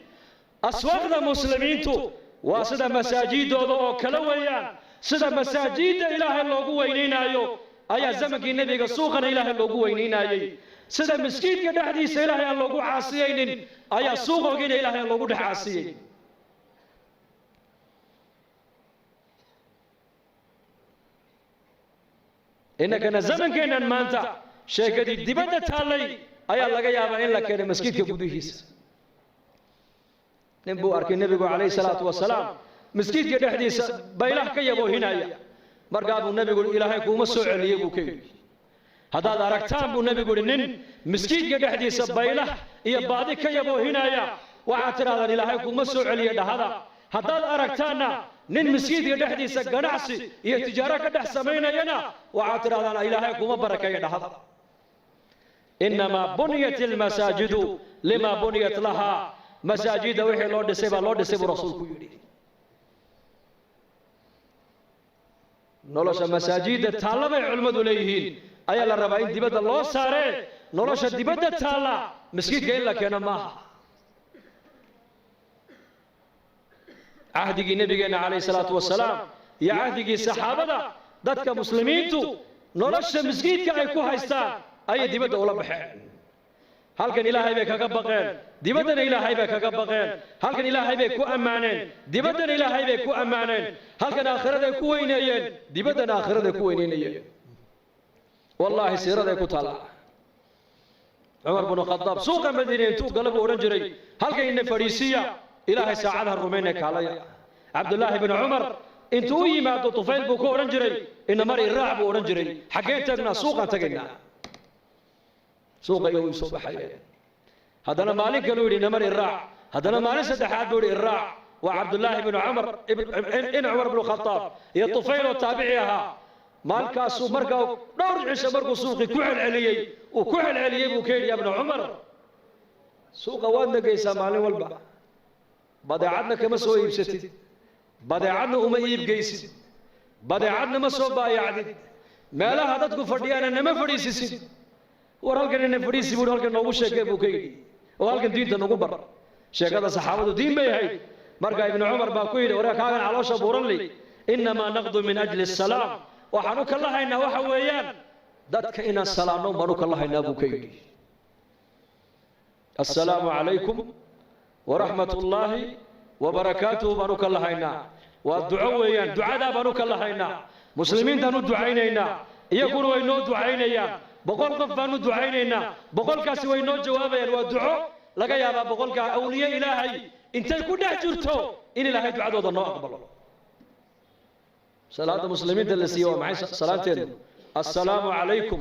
اسواق المسلمين تو واسدا مساجد او كلا ويان سدا مساجد اله لوغو وينينايو ايا زمنك النبي سوقنا اله لوغو وينينايي سدا مسجد دحديس اله لوغو عاصيين ايا سوقنا اله لوغو دحاسيين إنك زمن كنا مانتا شيكدي دبنا تالي أيا لقى يا بني لك كنا مسجد كبوديس نبو أركي النبي عليه الصلاة والسلام مسجد كده حديث بيله كي يبو هنا يا مرقابو النبي يقول إلهي كوم السوء اللي يبو كي هذا داركتان بو النبي يقول إن مسجد كده حديث بيله يبادي كي يبو هنا يا وعاتر هذا إلهي كوم السوء اللي هذا أركتانا نين مسجد يدحديس جناعسي يتجارة كده سمينا ينا وعاتر هذا إلهي كوم بركة يدهذا إنما بنيت المساجد لما بنيت لها مساجد وحي لورد سيب رسول كيودي nolosha masaajida taalla bay culimmadu leeyihiin ayaa la rabaa in dibadda loo saaree nolosha dibadda taalla masjidka in la keeno maaha cahdigii nabigeena calayhi salaatu wasalaam iyo cahdigii saxaabada dadka muslimiintu nolosha masjidka ay ku haystaan ayay dibadda ula baxeen halkan ilaahay bay kaga baqeen dibaddana ilaahay bay kaga baqeen halkan ilaahay bay ku ammaaneen dibaddana ilaahay bay ku ammaaneen halkan aakhiraday ku weyneeyeen dibaddana aakhiraday ku weyneynayeen wallaahi siiraday ku taala cumar binu khadaab suuqa madiina intuu galab odhan jiray halkan ina fadhiisiya ilaahay saacadaha rumaynay kaalaya cabdullaahi binu cumar intuu u yimaado tufayl buu ku odhan jiray ina mar iraac buu odhan jiray xaggeen tagnaa suuqaan tagaynaa suuqa iyo way soo baxayeen haddana maalin kale uu yidhi ina mar iraac haddana maalin saddexaad buu yidhi iraac waa cabdullaahi binu cumar in cumar binu khadaab iyo tufayl oo taabici ahaa maalkaasuu markaa dhowr cisho markuu suuqii ku celceliyey uu ku celceliyey buu ka yidhi ya bnu cumar suuqa waad nagaysaa maalin walba badeecadna kama soo iibsatid badeecadna uma iibgeysid badeecadna ma soo baayacdid meelaha dadku fadhiyaana nama fadhiisisid war halkan ina fadhiisi buu halkan noogu sheegay buu ka yidhi oo halkan diinta nagu bar sheekada saxaabadu diin bay ahayd marka ibnu cumar baa ku yidhi waree kaagan caloosha buuran li innamaa naqdu min ajli asalaam waxaan u kala haynaa waxa weeyaan dadka inaan salaamno baan u kala haynaa buu ka yidhi assalaamu calaykum waraxmat ullaahi wabarakaatuhu baan u kala haynaa waa duco weeyaan ducadaa baan u kala haynaa muslimiintaan u ducaynaynaa iyaguna way noo ducaynayaan boqol qof baan u ducaynaynaa boqolkaasi way noo jawaabayaan waa duco laga yaabaa boqolkaa awliye ilaahay intay ku dhex jirto in ilaahay ducadooda noo aqbalo salaada muslimiinta la siiye waa maxay salaanteedu assalaamu calaykum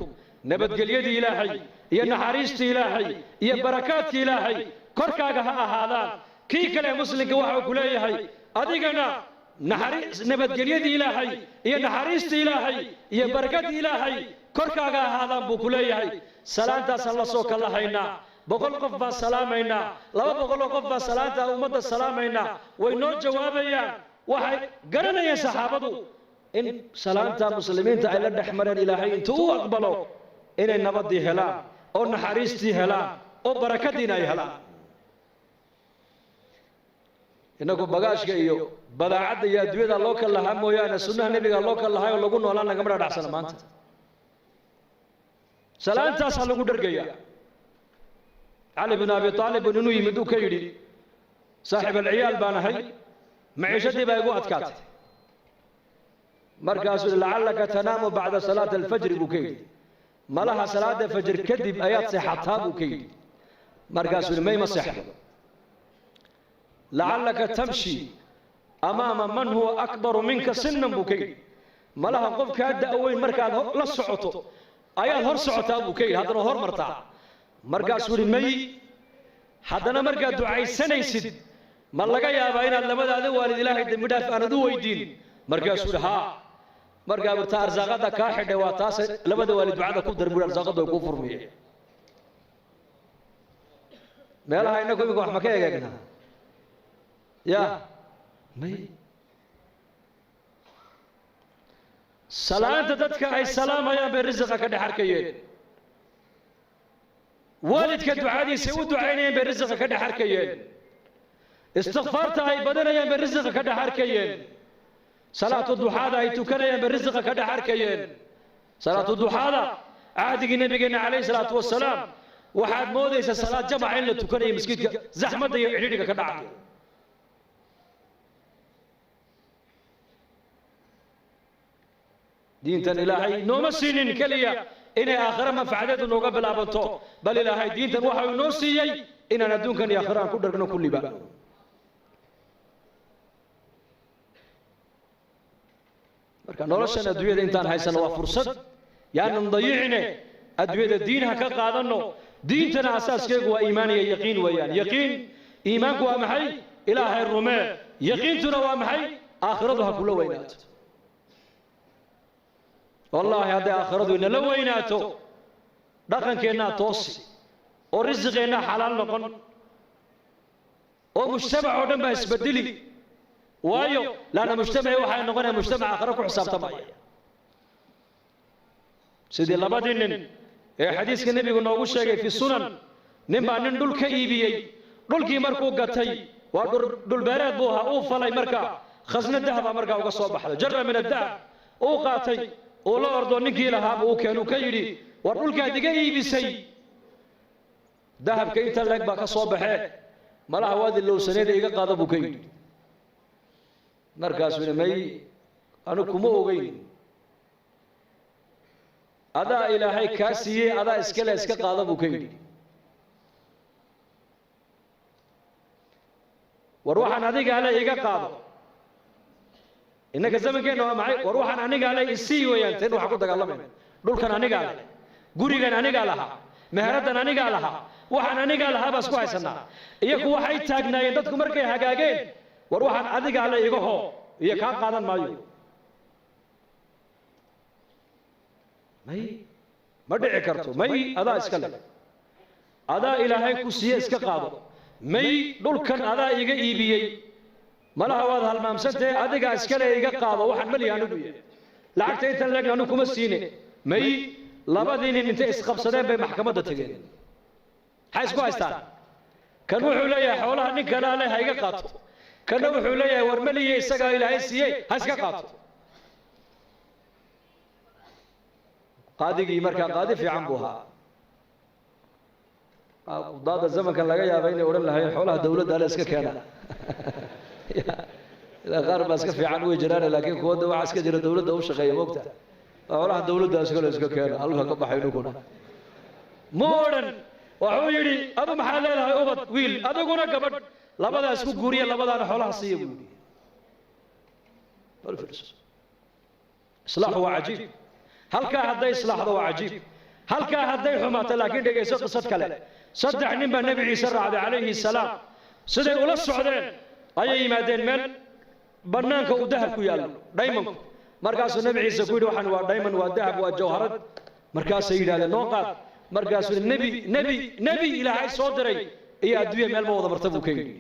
nabadgelyadii ilaahay iyo naxariistii ilaahay iyo barakaadkii ilaahay korkaaga ha ahaadaan kii kale muslimka waxa ku leeyahay adigana nabadgelyadii ilaahay iyo naxariistii ilaahay iyo barakadii ilaahay korkaaga ahaadaan buu ku leeyahay salaantaasaan la soo kala haynaa boqol qof baan salaamaynaa 200 qof baan salaanta ummadda salaamaynaa way noo jawaabayaan waxay garanayaan saxaabadu in salaanta muslimiinta ay la dhexmareen ilaahay intuu u aqbalo inay nabadii helaan oo naxariistii helaan oo barakadiina ay helaan inagu bagaashka iyo badaacadda iyo adduunyada loo kala lahaa mooyaane sunnaha nebiga loo kala lahaa oo lagu noolaan lagama dhadhacsana maanta salaantaasaa lagu dhargaya cali bin abi aalib inuu yimid uu ka yidhi saaxib alciyaal baan ahay maciishadii baa igu adkaatay markaasuu lacallaka tanaamu bacda salaati alfajri buu ka yidhi malaha salaada fajr kadib ayaad seexataa buu ka yidhi markaasuu yidhi mayma seexdo lacallaka tamshi amaama man huwa akbaru minka sinan buu ka yidhi malaha qofkaa da'weyn markaad la socoto ayaad hor socotaa buu ka yidhi haddana hor martaa markaasuu yidhi may haddana markaad ducaysanaysid ma laga yaabaa inaad labadaada waalid ilaahay dembi dhaaf aanad u weydiin markaasuu yidhi haa markaa burta arsaaqada kaa xidhay waa taas labada waalid ducada ku darbuur arsaaqadu ay kuu furmiyeen meelaha inagu imika wax ma ka egeegnaa ya may salaanta dadka ay salaamayaan bay risiqa ka dhex arkayeen waalidka ducadiisa u ducaynayeen bay risiqa ka dhex arkayeen istikfaarta ay badanayaan bay risiqa ka dhex arkayeen salaatu duxaada ay tukanayaan bay risiqa ka dhex arkayeen salaatu duxaada cahdigii nabigeena calayhi salaatu wasalaam waxaad moodaysaa salaad jamaca in la tukanayo masjidka zaxmadda iyo cidhiidhiga ka dhacay diintan ilaahay nooma siinin keliya inay aakhira manfacadeedu nooga bilaabanto bal ilaahay diintan waxa uu noo siiyey inaan adduunkan iyo aakhira aan ku dhargno kulliba marka noloshan adduunyada intaan haysano waa fursad yaanan dayicine adduunyada diin ha ka qaadano diintana asaaskeegu waa iimaan iyo yaqiin weeyaan yaqiin iimaanku waa maxay ilaahay rumee yaqiintuna waa maxay aakhiradu ha kula weynaato wallaahi hadday aakhiradu inala weynaato dhaqankeennaa toosi oo risiqeennaa xalaal noqon oo mujtamac oo dhan baa isbedeli waayo laanna mujtamaci waxay noqonaya mujtamac aakhiro ku xisaabtamaya sidii labadii nin ee xadiiska nebigu noogu sheegay fi sunan nin baa nin dhul ka iibiyey dhulkii markuu gatay waa dhulbeereed buu ahaa uu falay markaa khasna dahaba markaa uga soo baxday jarra min adahab uu qaatay uu la ordo ninkii lahaaba uu keenu ka yidhi war dhulkaad iga iibisay dahabka inta leeg baa ka soo baxee malaha waad ilowsaneeda iga qaada buu ka yidhi markaasuu yidhi may anu kuma ogeyn adaa ilaahay kaa siiyey adaa iskale iska qaada buu ka yidhi war waxaan adiga ale iga qaado innaka zamankeenna waa maxay war waxaan aniga ale isii weeyaan teen waxaan ku dagaalamayna dhulkan anigaa leh gurigan anigaa lahaa meheraddan anigaa lahaa waxaan anigaa lahaa baa isku haysanaa iyaku waxay taagnaayeen dadku markay hagaageen war waxaan adiga ale iga hoo iyo kaa qaadan maayo may ma dhici karto may adaa iska leh adaa ilaahay ku siiye iska qaado may dhulkan adaa iga iibiyey malaha waad halmaamsantahe adigaa iskale iga qaado waxaan malihi anigu yahay lacagta intan leeg anu kuma siine may labadii nin intay isqabsadeen bay maxkamadda tegeen maxay isku haystaan kan wuxuu leeyahay xoolaha ninkanaa leh ha iga qaato kanna wuxuu leeyahay war maliye isagaa ilaahay siiyey ha iska qaato qaadigii markaa qaadi fiican buu ahaa qudaada zamankan laga yaaba inay odhan lahayn xoolaha dawladda ale iska keena ilaa qaar baa iska fiican way jiraan laakiin kuwada waxaa iska jira dawladda u shaqeeya moogta xoolaha dawladda iskale iska keena halka ka baxay nuguna ma odhan wuxuu yidhi adu maxaa leedahay ubad wiil adiguna gabadh labadaa isku guuriya labadaana xoolaha siiya buu yidhi islaaxu waa cajiib halkaa hadday islaaxdo waa cajiib halkaa hadday xumaato laakiin dhegayso qisad kale saddex nin baa nebi ciise raacday calayhi salaam siday ula socdeen ayay yimaadeen meel bannaanka uu dahab ku yaallo dhaymanku markaasuu nebi ciise ku yidhi waxaan waa dhayman waa dahab waa jawharad markaasay yidhahdeen noo qaad markaasuu nebi ilaahay soo diray iyo adduunya meel ma wada marta buu ka yidhi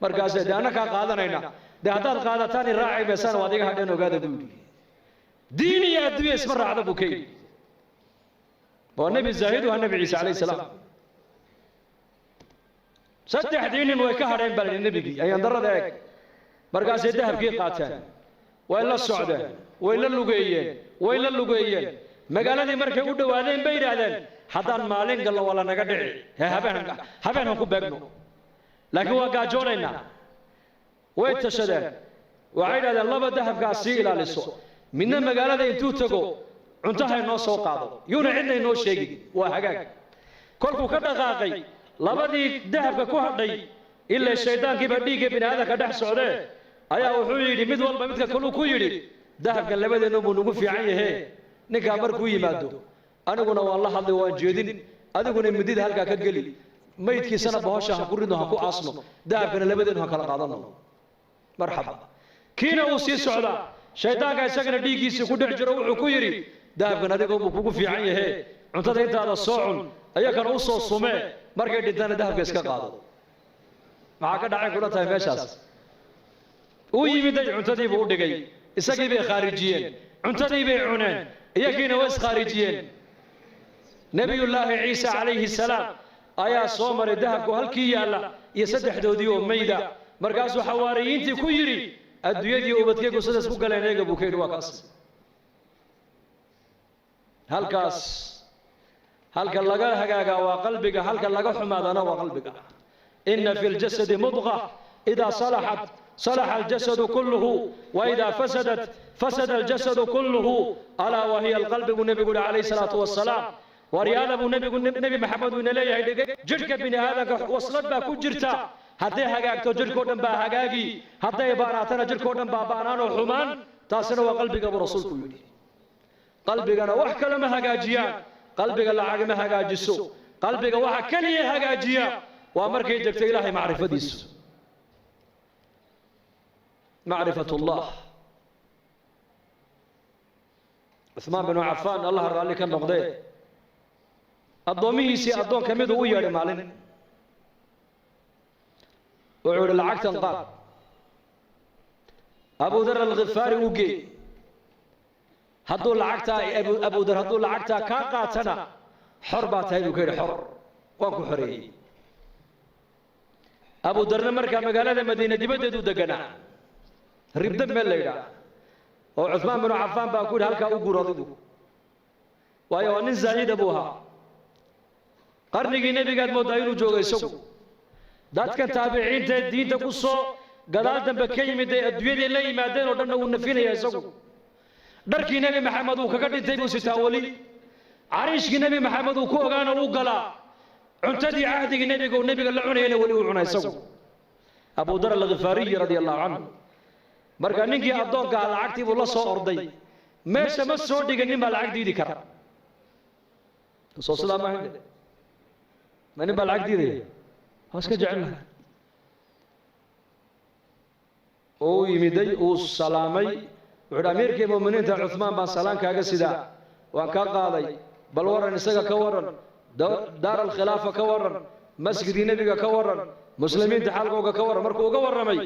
markaasee dee annakaa qaadanayna dee haddaad qaadataan i raacay meesaan waad iga hadheen ogaada buu yidhi diin iyo adduunya isma raacda buu ka yidhi waa nebi zaahidu ha nebi ciise calayhi salaam saddexdii nin way ka hadheen baa layidhi nebigii ayaan darrada eeg markaasay dahabkii qaateen way la socdeen way la lugeeyeen magaaladii markay u dhowaadeen bay yidhaahdeen haddaan maalin gallo waa lanaga dhici hee habeen han ku beegno laakiin waa gaajoonaynaa way tashadeen waxay yidhahdeen laba dahabkaa sii ilaaliso midna magaalada intuu tago cuntahay noo soo qaado yuuna cidna inoo sheegin waa hagaag kolkuu ka dhaqaaqay labadii dahabka ku hadhay ilaa shaydaankiiba dhiigga bini aadamka dhex socdee ayaa wuxuu yidhi mid walba midka kaluu ku yidhi dahabkan labadeennu buu nagu fiican yahe ninkaa markuu yimaado aniguna waan la hadlay waan jeedin adiguna midida halkaa ka geli maydkiisana bahosha ha ku ridno ha ku aasno dahabkana labadeennu ha kala qaadano marxaba kiina uu sii socdaa shaydaanka isagana dhiiggiisii ku dhex jiro wuxuu ku yidhi dahabkan adiga buu kugu fiican yahe cuntada intaada soo cun ayakana u soo sumee markay dhintana dahabka iska qaado maxaa ka dhacay kula tahay meeshaas uu yimiday cuntadii buu u dhigay isagii bay khaarijiyeen cuntadii bay cuneen iyagiina way iskhaarijiyeen nebiyullaahi ciise calayhi salaam ayaa soo maray dahabku halkii yaalla iyo saddexdoodii oo mayda markaasuu xawaariyiintii ku yidhi adduunyadii ubadkaygu sidaas ku galeen eega buu ka yidhi waa kaas halkaas halka laga hagaagaa waa qalbiga halka laga xumaadana waa qalbiga inna fi ljasadi mudqa idaa salaxat salaxa aljasadu kulluhu waidaa fasadat fasada aljasadu kulluhu alaa wahiya alqalbi buu nebigu yihi calayhi salaatu wassalaam waryaada buu nebi maxamed uu ina leeyahay jidhka bini aadamka waslad baa ku jirta hadday hagaagto jidhkao dhan baa hagaagi hadday baanaatana jidhkao dhan baa baanaan oo xumaan taasina waa qalbiga buu rasuulku yidhi qalbigana wax kale ma hagaajiyaan qalbiga lacag ma hagaajiso qalbiga waxa kaliya hagaajiya waa markay degto ilaahay macrifadiisu macrifatullah cuthmaan binu cafaan allah raalli ka noqdee addoomihiisii addoon ka miduu u yeedhay maalin wuxuu idhi lacagtan qaad abu dar alkhifaari u geey hadduu lacagtaa abudar hadduu lacagtaa kaa qaatana xor baa tahay buu ka yidhi xor waan ku xoreeyey abudarna markaa magaalada madiina dibaddeedu deganaa ribda meel la yidhaah oo cuثmaan binu cafaan baa ku yidhi halkaa u guur adigu waayo waa nin zaahida buu ahaa qarnigii nebigaad mooddaa inuu joogo isagu dadkan taabiciinta ee diinta ku soo gadaal dambe ka yimid ee adduunyadii la yimaadeen oo dhanna wuu nafinaya isagu dharkii nebi maxamed uu kaga dhintay buu sitaa weli cariishkii nebi maxamed uu ku ogaana uu galaa cuntadii cahdigii nebiga uu nebiga la cunayana weli uu cuna isagu abu dar alkhifaariyi radia allahu canhu marka ninkii addoonka ah lacagtii buu la soo orday meesha ma soo dhigin nin baa lacag diidi kara soo sidaa maaha ma nin baa lacag diidaya waa iska jecel laha oo u yimiday uu salaamay wuxuu yidhi amiirkii mu'miniinta cuثmaan baan salaan kaaga sidaa waan kaa qaaday bal waran isaga ka waran daar alkhilaafa ka waran masjidkii nebiga ka waran muslimiinta xalqooga ka waran markuu uga warramay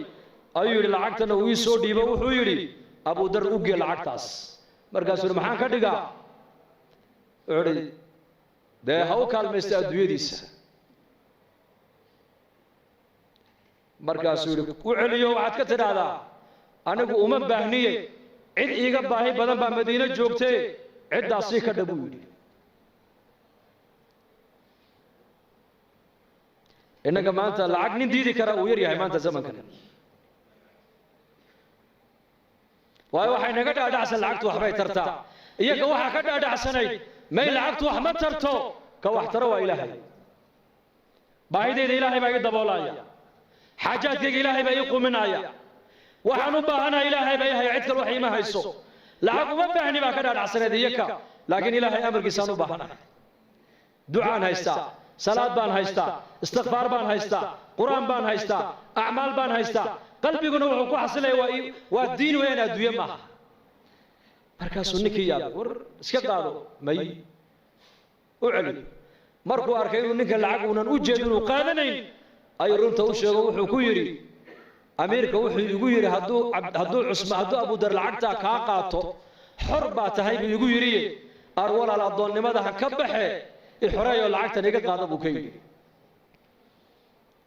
ayuu yidhi lacagtana uu ii soo dhiibo wuxuu yidhi abu dar u gee lacagtaas markaasuu yidhi maxaan ka dhigaa wuxuu yidhi dee ha u kaalmaysta adduunyadiisa markaasuu yidhi u celiyo waxaad ka tidhaahdaa anigu uma baahniye cid iiga baahi badan baa madiine joogtee ciddaasii ka dha buu yidhi innaga maanta lacag nin diidi kara uu yar yahay maanta zamankan waayo waxay naga dhaadhacsan lacagtu waxbay tartaa iyaga waxaa ka dhaadhacsanayd may lacagtu wax ma tarto ka wax taro waa ilaahay baahideyda ilaahay baa ii daboolaya xaajaadkayga ilaahay baa ii quminaya waxaan u baahanahay ilaahay baa ii haya cid kale wax iima hayso lacag uma baahni baa ka dhaadhacsanayd iyaka laakiin ilaahay amarkiisaan u baahanahay ducaan haystaa salaad baan haystaa istikfaar baan haystaa qur'aan baan haystaa acmaal baan haystaa qalbiguna wuxuu ku xasilaya waa diin weyn adduunye maaha markaasuu ninkii yaabay war iska qaado may u celi markuu arkay inuu ninka lacag uunan u jeedin uu qaadanayn ayuu runta u sheego wuxuu ku yidhi amiirka wuxuu igu yidhi hadduu abudar lacagtaa kaa qaato xor baa tahay buu igu yidhi ar walaal addoonnimada ha ka baxe i xoreeyoo lacagtan iga qaada buu ka yidhi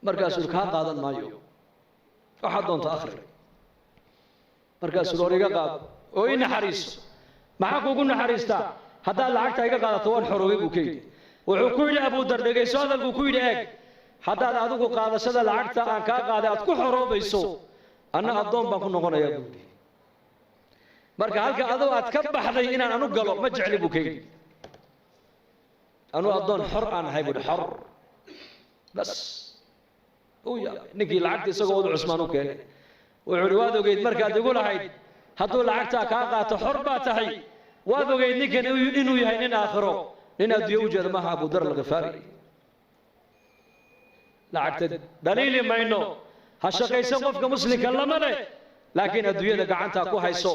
markaasuu kaa qaadan maayo waxaad doonta akhri markaasuu hor iga qaado oo ii naxariiso maxaa kuugu naxariistaa haddaad lacagtaa iga qaadato waan xoroobay buu ka yidhi wuxuu ku yidhi abudar dhegayso hadalkuu ku yidhi eeg haddaad adigu qaadashada lacagta aan kaa qaaday aad ku xoroobayso anna addoon baan ku noqonayaa buu yidhi marka halka adoo aad ka baxday inaan anu galo ma jecli buu ka yidhi anuu addoon xor aan ahay buuhi xor bas uu yaabay ninkii lacagta isagoo wadu cusmaan u keenay wuxuu yidhi waad ogeyd markaad igu lahayd hadduu lacagtaa kaa qaato xor baa tahay waad ogeyd ninkan inuu yahay nin aakhiro nin adduunye u jeeda maaha abudar alkhifaari lacagta dhaliili mayno ha shaqaysan qofka muslimka lama leh laakiin adduunyada gacantaa ku hayso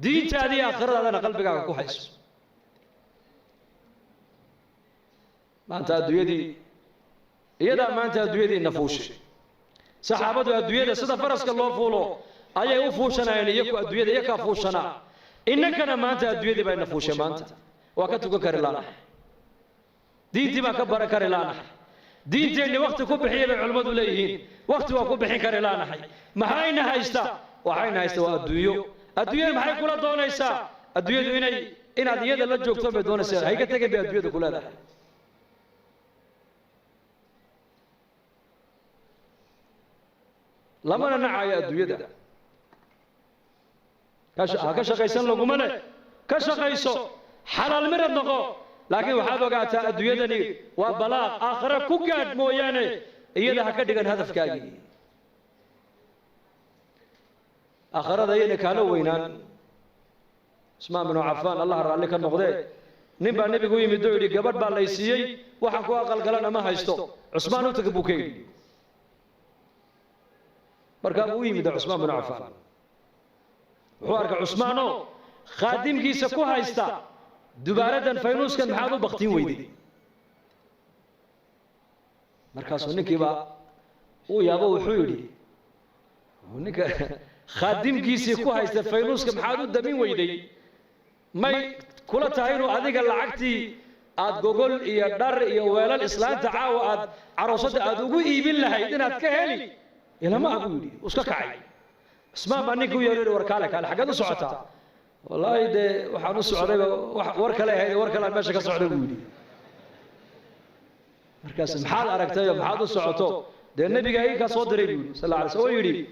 diintaadii aakhiradaadana qalbigaaga ku hayso maanta adduunyadii iyadaa maanta adduunyadii nafuushay saxaabadu adduunyada sida faraska loo fuulo ayay u fuushanayeen iyaku adduunyada iyakaa fuushanaa innakana maanta adduunyadii bay nafuushay maanta waa ka tukan kari laanahay diintii baan ka baran kari laanahay diinteenni wakti ku bixiyay bay culimmadu leeyihiin wakti waa ku bixin kari laanahay maxayna haysta waxayna haysta waa adduunyo adduunyada maxay kula doonaysaa adduunyadu inaad iyada la joogto bay doonaysaa hayga tegin bay adduunyada ku leedahay lamana nacayo adduunyada ha ka shaqaysan laguma leh ka shaqayso xalaal mirad noqo laakiin waxaad ogaataa adduunyadani waa balaaq aakhira ku gaadh mooyaane iyada ha ka dhigan hadafkaagii aakhirada ayayna kaala weynaan cusmaan binu cafaan allah raalli ka noqdee nin baa nebigu u yimid oo yidhi gabadh baa lay siiyey waxaan ku aqalgalana ma haysto cusmaan u taga buu ka yidhi markaa buu u yimid cusmaan binu cafaan wuxuu arkay cusmaanoo khaadimkiisa ku haysta dubaaradan faynuuskan maxaad u baktiin weyday markaasuu ninkiiba uu yaabo wuxuu yidhi ninka khaadimkiisii ku haysta faynuuska maxaad u damin weyday may kula tahay inuu adiga lacagtii aad gogol iyo dhar iyo weelal islaanta caawa aad caroosada aad ugu iibin lahayd inaad ka heli ilama abu yidhi iska kacay ismaan baa ninkuu yeeray war kaale xaggeed u socotaa wallaahi dee waxaan u socday war kale ahayd war kale meesha ka socda buu yidhi markaas maxaad aragtay maxaad u socoto dee nabiga ay ka soo diray buu yidhi sallallahu alayhi wasallam yidhi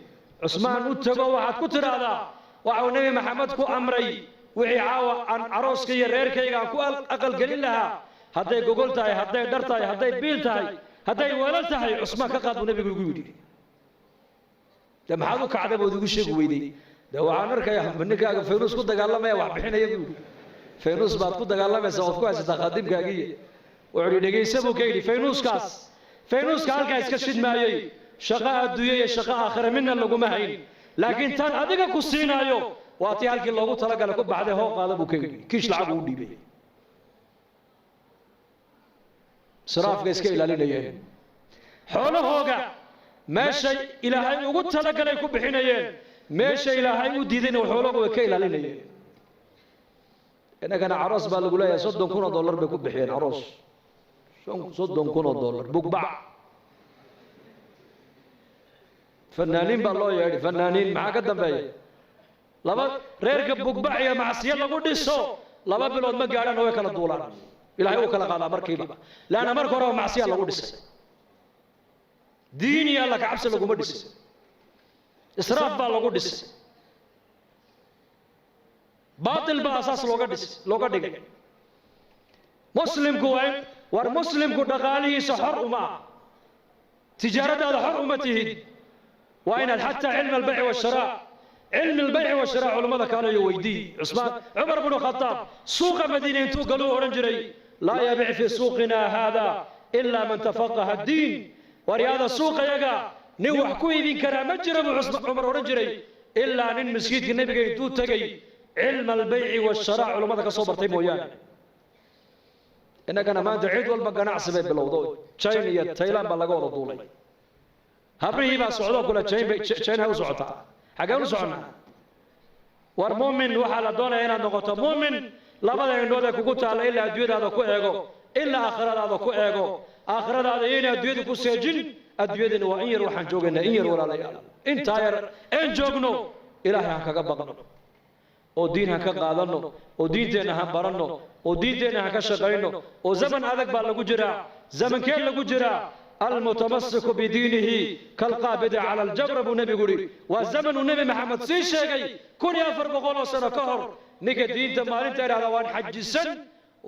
cusmaan u tago waxaad ku tiraahdaa waxuu nabi maxamed ku amray wixii caawa aan arooska iyo reerkayga aan ku aqalgelin lahaa hadday gogol tahay hadday dhar tahay hadday biil tahay hadday weelal tahay cusmaan ka qaad buu nabigu igu yidhi dee maxaad u kacday bood igu sheegi weyday dee waxaan arkayaa ninkaaga faynuus ku dagaalamaya wax bixinaya buu yidhi faynuus baad ku dagaalamaysaa ood ku haysataa qaadimkaagiiya wuxuu yidhi dhegaysa buu ka yidhi faynuuska halkaa iska shidmaayey shaqo adduunye iyo shaqo aakhira midna laguma hayn laakiin tan adiga ku siinaayo waa tii halkii loogu talagalay ku baxday hoo qaada buu ka yidhi kiish lacag uu dhiibay israafka iska ilaalinayeen xoolahooga meeshay ilaahay ugu talagalay ku bixinayeen meesha ilaahay u diidayna xoolahooga way ka ilaalinayeen innagana caroos baa lagu leeyahay $30,000 bay ku bixiyeen caroos $30,000 bugbac fanaaniin baa loo yeedhi fanaaniin maxaa ka dambeeya laba reerka bugbac iyo macsiyo lagu dhiso 2 bilood ma gaadhaan way kala duulaan ilaahay uu kala qaadaa markiiba laana marka hore macsiyo lagu dhisay diin iyo alla ka cabsi laguma dhisay israaf baa lagu dhisay baatil baa asaas looga dhigay muslimku war muslimku dhaqaalihiisa xor uma tijaaradaada xor uma tihid waa inaad xataa cilmi albayci washaraa علم البيع والشراء علماء كانوا يويدي عمر بن الخطاب سوق مدينة انتو قالوا أورنجري لا يبيع في سوقنا هذا إلا من تفقه الدين ورياضة السوق يقع نوح كوي بين كرام مجرم عمر أورنجري إلا أن مسجد النبي انتو تقي علم البيع والشراء علماء كصبر تيمويان إنك أنا ما تعيد والبقى نعصب بالوضوء تشاينية تايلان بلغوا طولي هبري با سعودة كلها تشاين هاو سعودة حاجة سعنا والمؤمن وحال الدنيا هنا نقطة مؤمن لا بد أن نودع كوكوتا إلا أدوية هذا كويعو إلا آخر هذا كويعو آخر هذا هنا أدوية كوسجن أدوية وإير وحن جوجنا إير ولا ليال إنت إن جوجنو إلهي هكذا بقنا ودينها كقادنو وديننا هم برنو وديننا كشقينو وزمن هذاك بالجرا زمن كان لجرا المتمسك بدينه كالقابض على الجبر ابو نبي قولي والزمن النبي محمد سي شيغي كون يافر بقول سنه كهر نيك دين تمارين تير على وان حج سن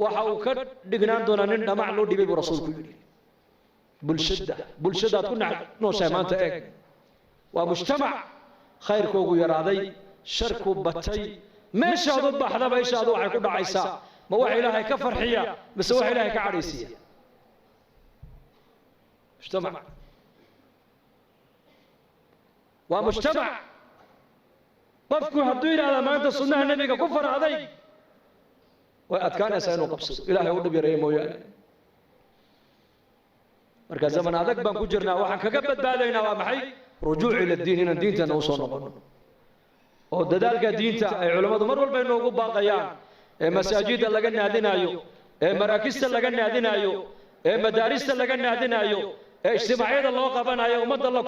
وحاو كدغنان دونا نين دمع لو ديبي رسول كيري بلشده كنا نوشا مانتا اك ومجتمع خير كوغو يرادي شركو بتي ماشي ادو بخدا بايشا ادو waxay ku dhacaysa ma wax ilaahay ka farxiya mise wax ilaahay ka cadhaysiya مجتمع ومجتمع قفكو هدوين على ما أنت صنع النبي كفر علي وأتكان يسألون قبص إلهي ودب يريم ويانا مركز زمن هذاك بان كجرنا وحن كقبت بالينا ومحي رجوع إلى الدين هنا الدين تنوصل نقول وددالك الدين تا علماء مروا بين نوقو باقيان مساجد اللي قلنا هذين أيو مراكز اللي قلنا هذين أيو مدارس اللي قلنا هذين أيو اجتماعية الله قبنا يا ومد الله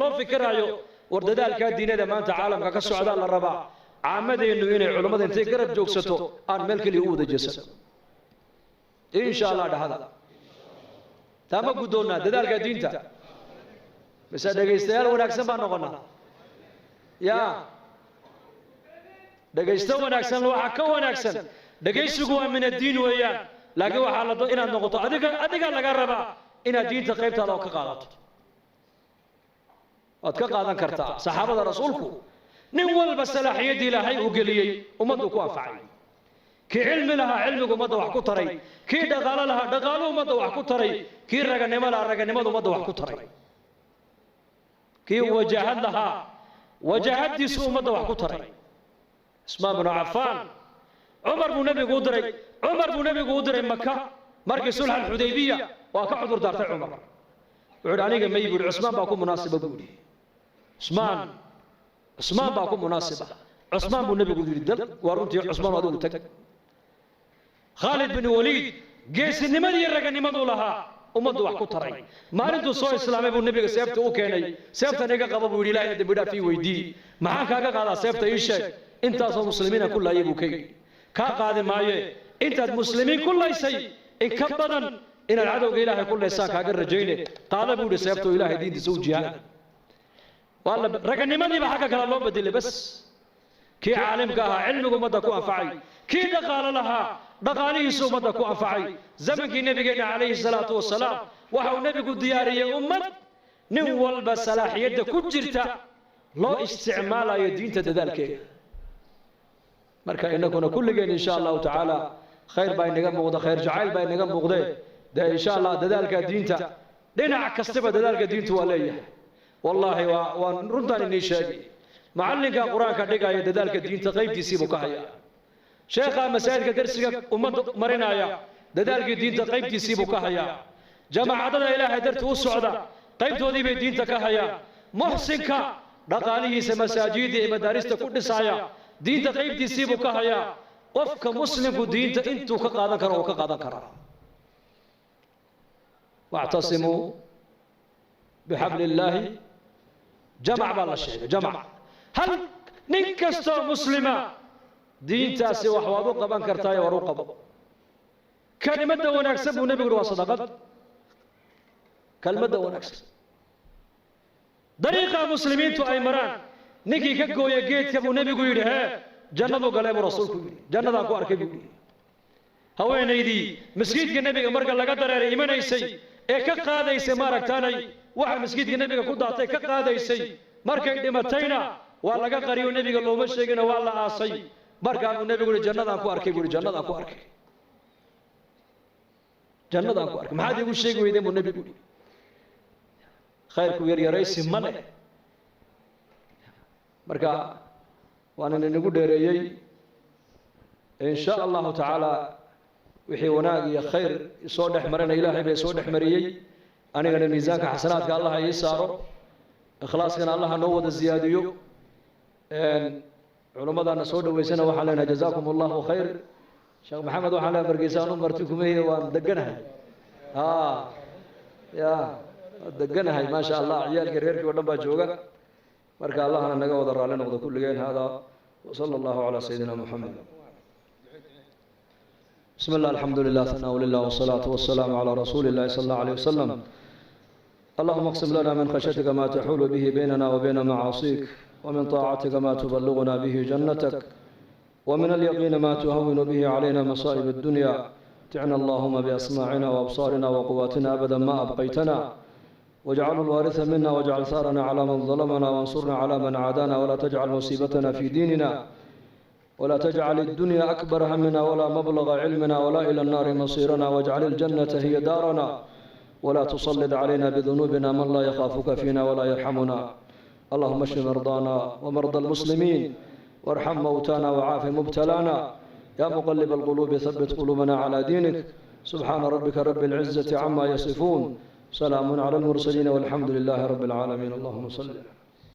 لو فكر يا وردال كدين هذا ما أنت عالم كسعودة الربع عمد إنه هنا علماء أنت قرب جوكسته عن ملك اليهود الجسد إن شاء الله هذا تمام قدونا دال كدين تا بس هذا يستاهل ونكسب ما نقولنا يا دقيستو ونكسن وحكوا ونكسن دقيسوا من الدين وياه لكن وحالة إن النقطة أديك لقربا إن الدين تقريبا لو كقالت أتكقالا كرتا صحابة رسولكم نول بسلاحية دي لهي وقليي ومدو كوافعي كي علم لها علمك ومدو وحكو تري كي دغال لها دغالو ومدو وحكو تري كي رغنم لها رغنم ومدو وحكو تري كي وجهد لها وجهد دي سوء ومدو وحكو تري اسماء بن عفان عمر بن نبي قدري مكة مركز صلح الحديبية وكعذر دارت عمر وعد عليك ما يقول عثمان باكون مناسبة بقولي عثمان باكون مناسبة عثمان بن نبي قدري الدل ورنتي عثمان هذول تك khaalid bin waliid geesinimadii raganimaduu lahaa ummaddu wax ku taray maalintuu soo islaamay buu nebiga seefta u keenay seeftan iga qaba buu yidhi ilaahay dembi dhaaf ii weydii maxaan kaaga qaadaa seefta ii sheeg intaasoo muslimiina ku laayay buu ka yidhi kaa qaadi maaye intaad muslimiin ku laysay in ka badan inaad cadowga ilaahay ku laysaan kaaga rajayne qaada buu yidhi seefta oo ilaahay diintiisa u jihaad raganimadiiba xagga kale loo bedelay bas kii caalimka ahaa cilmigu ummadda ku anfacay kii dhaqaalo lahaa dhaqaalihiisu ummadda ku anfacay zamankii nebigeenna calayhi salaatu wasalaam waxa uu nebigu diyaariyey ummad nin walba salaaxiyadda ku jirta loo isticmaalayo diinta dadaalkeeda marka innaguna kulligeen insha allahu tacaala khayr baa inaga muuqda khayr jacayl baa inaga muuqdee dee insha allah dadaalka diinta dhinac kastaba dadaalka diintu waa leeyahay wallaahi waan runtaan inii sheegay macallinka qur-aanka dhigaya dadaalka diinta qaybtiisiibuu ka hayaa sheekha masaajidka darsiga ummadda marinaya dadaalkii diinta qaybtiisiibuu ka hayaa jamaacadada ilaahay darti u socda qaybtoodii bay diinta ka hayaan muxsinka dhaqaalihiisa masaajidda iyo madaarista ku dhisaya diinta qaybtiisiibuu ka hayaa qofka muslimku diinta intuu ka qaadan karo uu ka qaadan karaa wactasimuu bixabli illaahi jamac baa la sheegay jamac hal nin kastoo muslima diintaasi wax waad u qaban kartaayo war u qabo kelimadda wanaagsan buu nebigu yidhi waa sadaqad kelmadda wanaagsan dariiqa muslimiintu ay maraan ninkii ka gooya geedka buu nebigu yidhi hee jannadu galee buu rasuulku yidhi jannadaan ku arkay buu yidhi haweenaydii masjidka nebiga marka laga dareeray imanaysay ee ka qaadaysay maaragtaanay waxa masjidka nebiga ku daatay ka qaadaysay markay dhimatayna waa laga qariyo nebiga looma sheegina waa la aasay markaanuu nebigu yidhi jannadaan ku arkay buu yidhi jannadaan ku arkay jannadaan ku arkay maxaad iigu sheegi weydeen buu nebigu yidhi khayrku yaryaraysi ma leh marka waanan inagu dheereeyey insha allahu tacaala wixii wanaag iyo khayr isoo dhex marana ilaahay baa isoo dhex mariyey anigana miisaanka xasanaadka allah ii saaro ikhlaaskana allah noo wada ziyaadiyo culimmadana soo dhaweysana waxaan leenahay jazaakum allahu khayr sheekh maxamed waxaan leenahay markiisa anu marti kumehiye waan deganahay ya waan deganahay maasha allah ciyaalkii reerkii oo dhan baa jooga marka allahna naga wada raalli noqdo kulligeen hada وصلى الله على سيدنا محمد بسم الله الحمد لله ثناء لله والصلاة والسلام على رسول الله صلى الله عليه وسلم اللهم اقسم لنا من خشيتك ما تحول به بيننا وبين معاصيك ومن طاعتك ما تبلغنا به جنتك ومن اليقين ما تهون به علينا مصائب الدنيا متعنا اللهم بأسماعنا وأبصارنا وقواتنا أبدا ما أبقيتنا واجعل الوارث منا واجعل ثارنا على من ظلمنا وانصرنا على من عادانا ولا تجعل مصيبتنا في ديننا ولا تجعل الدنيا أكبر همنا ولا مبلغ علمنا ولا إلى النار مصيرنا واجعل الجنة هي دارنا ولا تسلط علينا بذنوبنا من لا يخافك فينا ولا يرحمنا اللهم اشف مرضانا ومرضى المسلمين وارحم موتانا وعاف مبتلانا يا مقلب القلوب ثبت قلوبنا على دينك سبحان ربك رب العزة عما يصفون سلام على المرسلين والحمد لله رب العالمين اللهم صل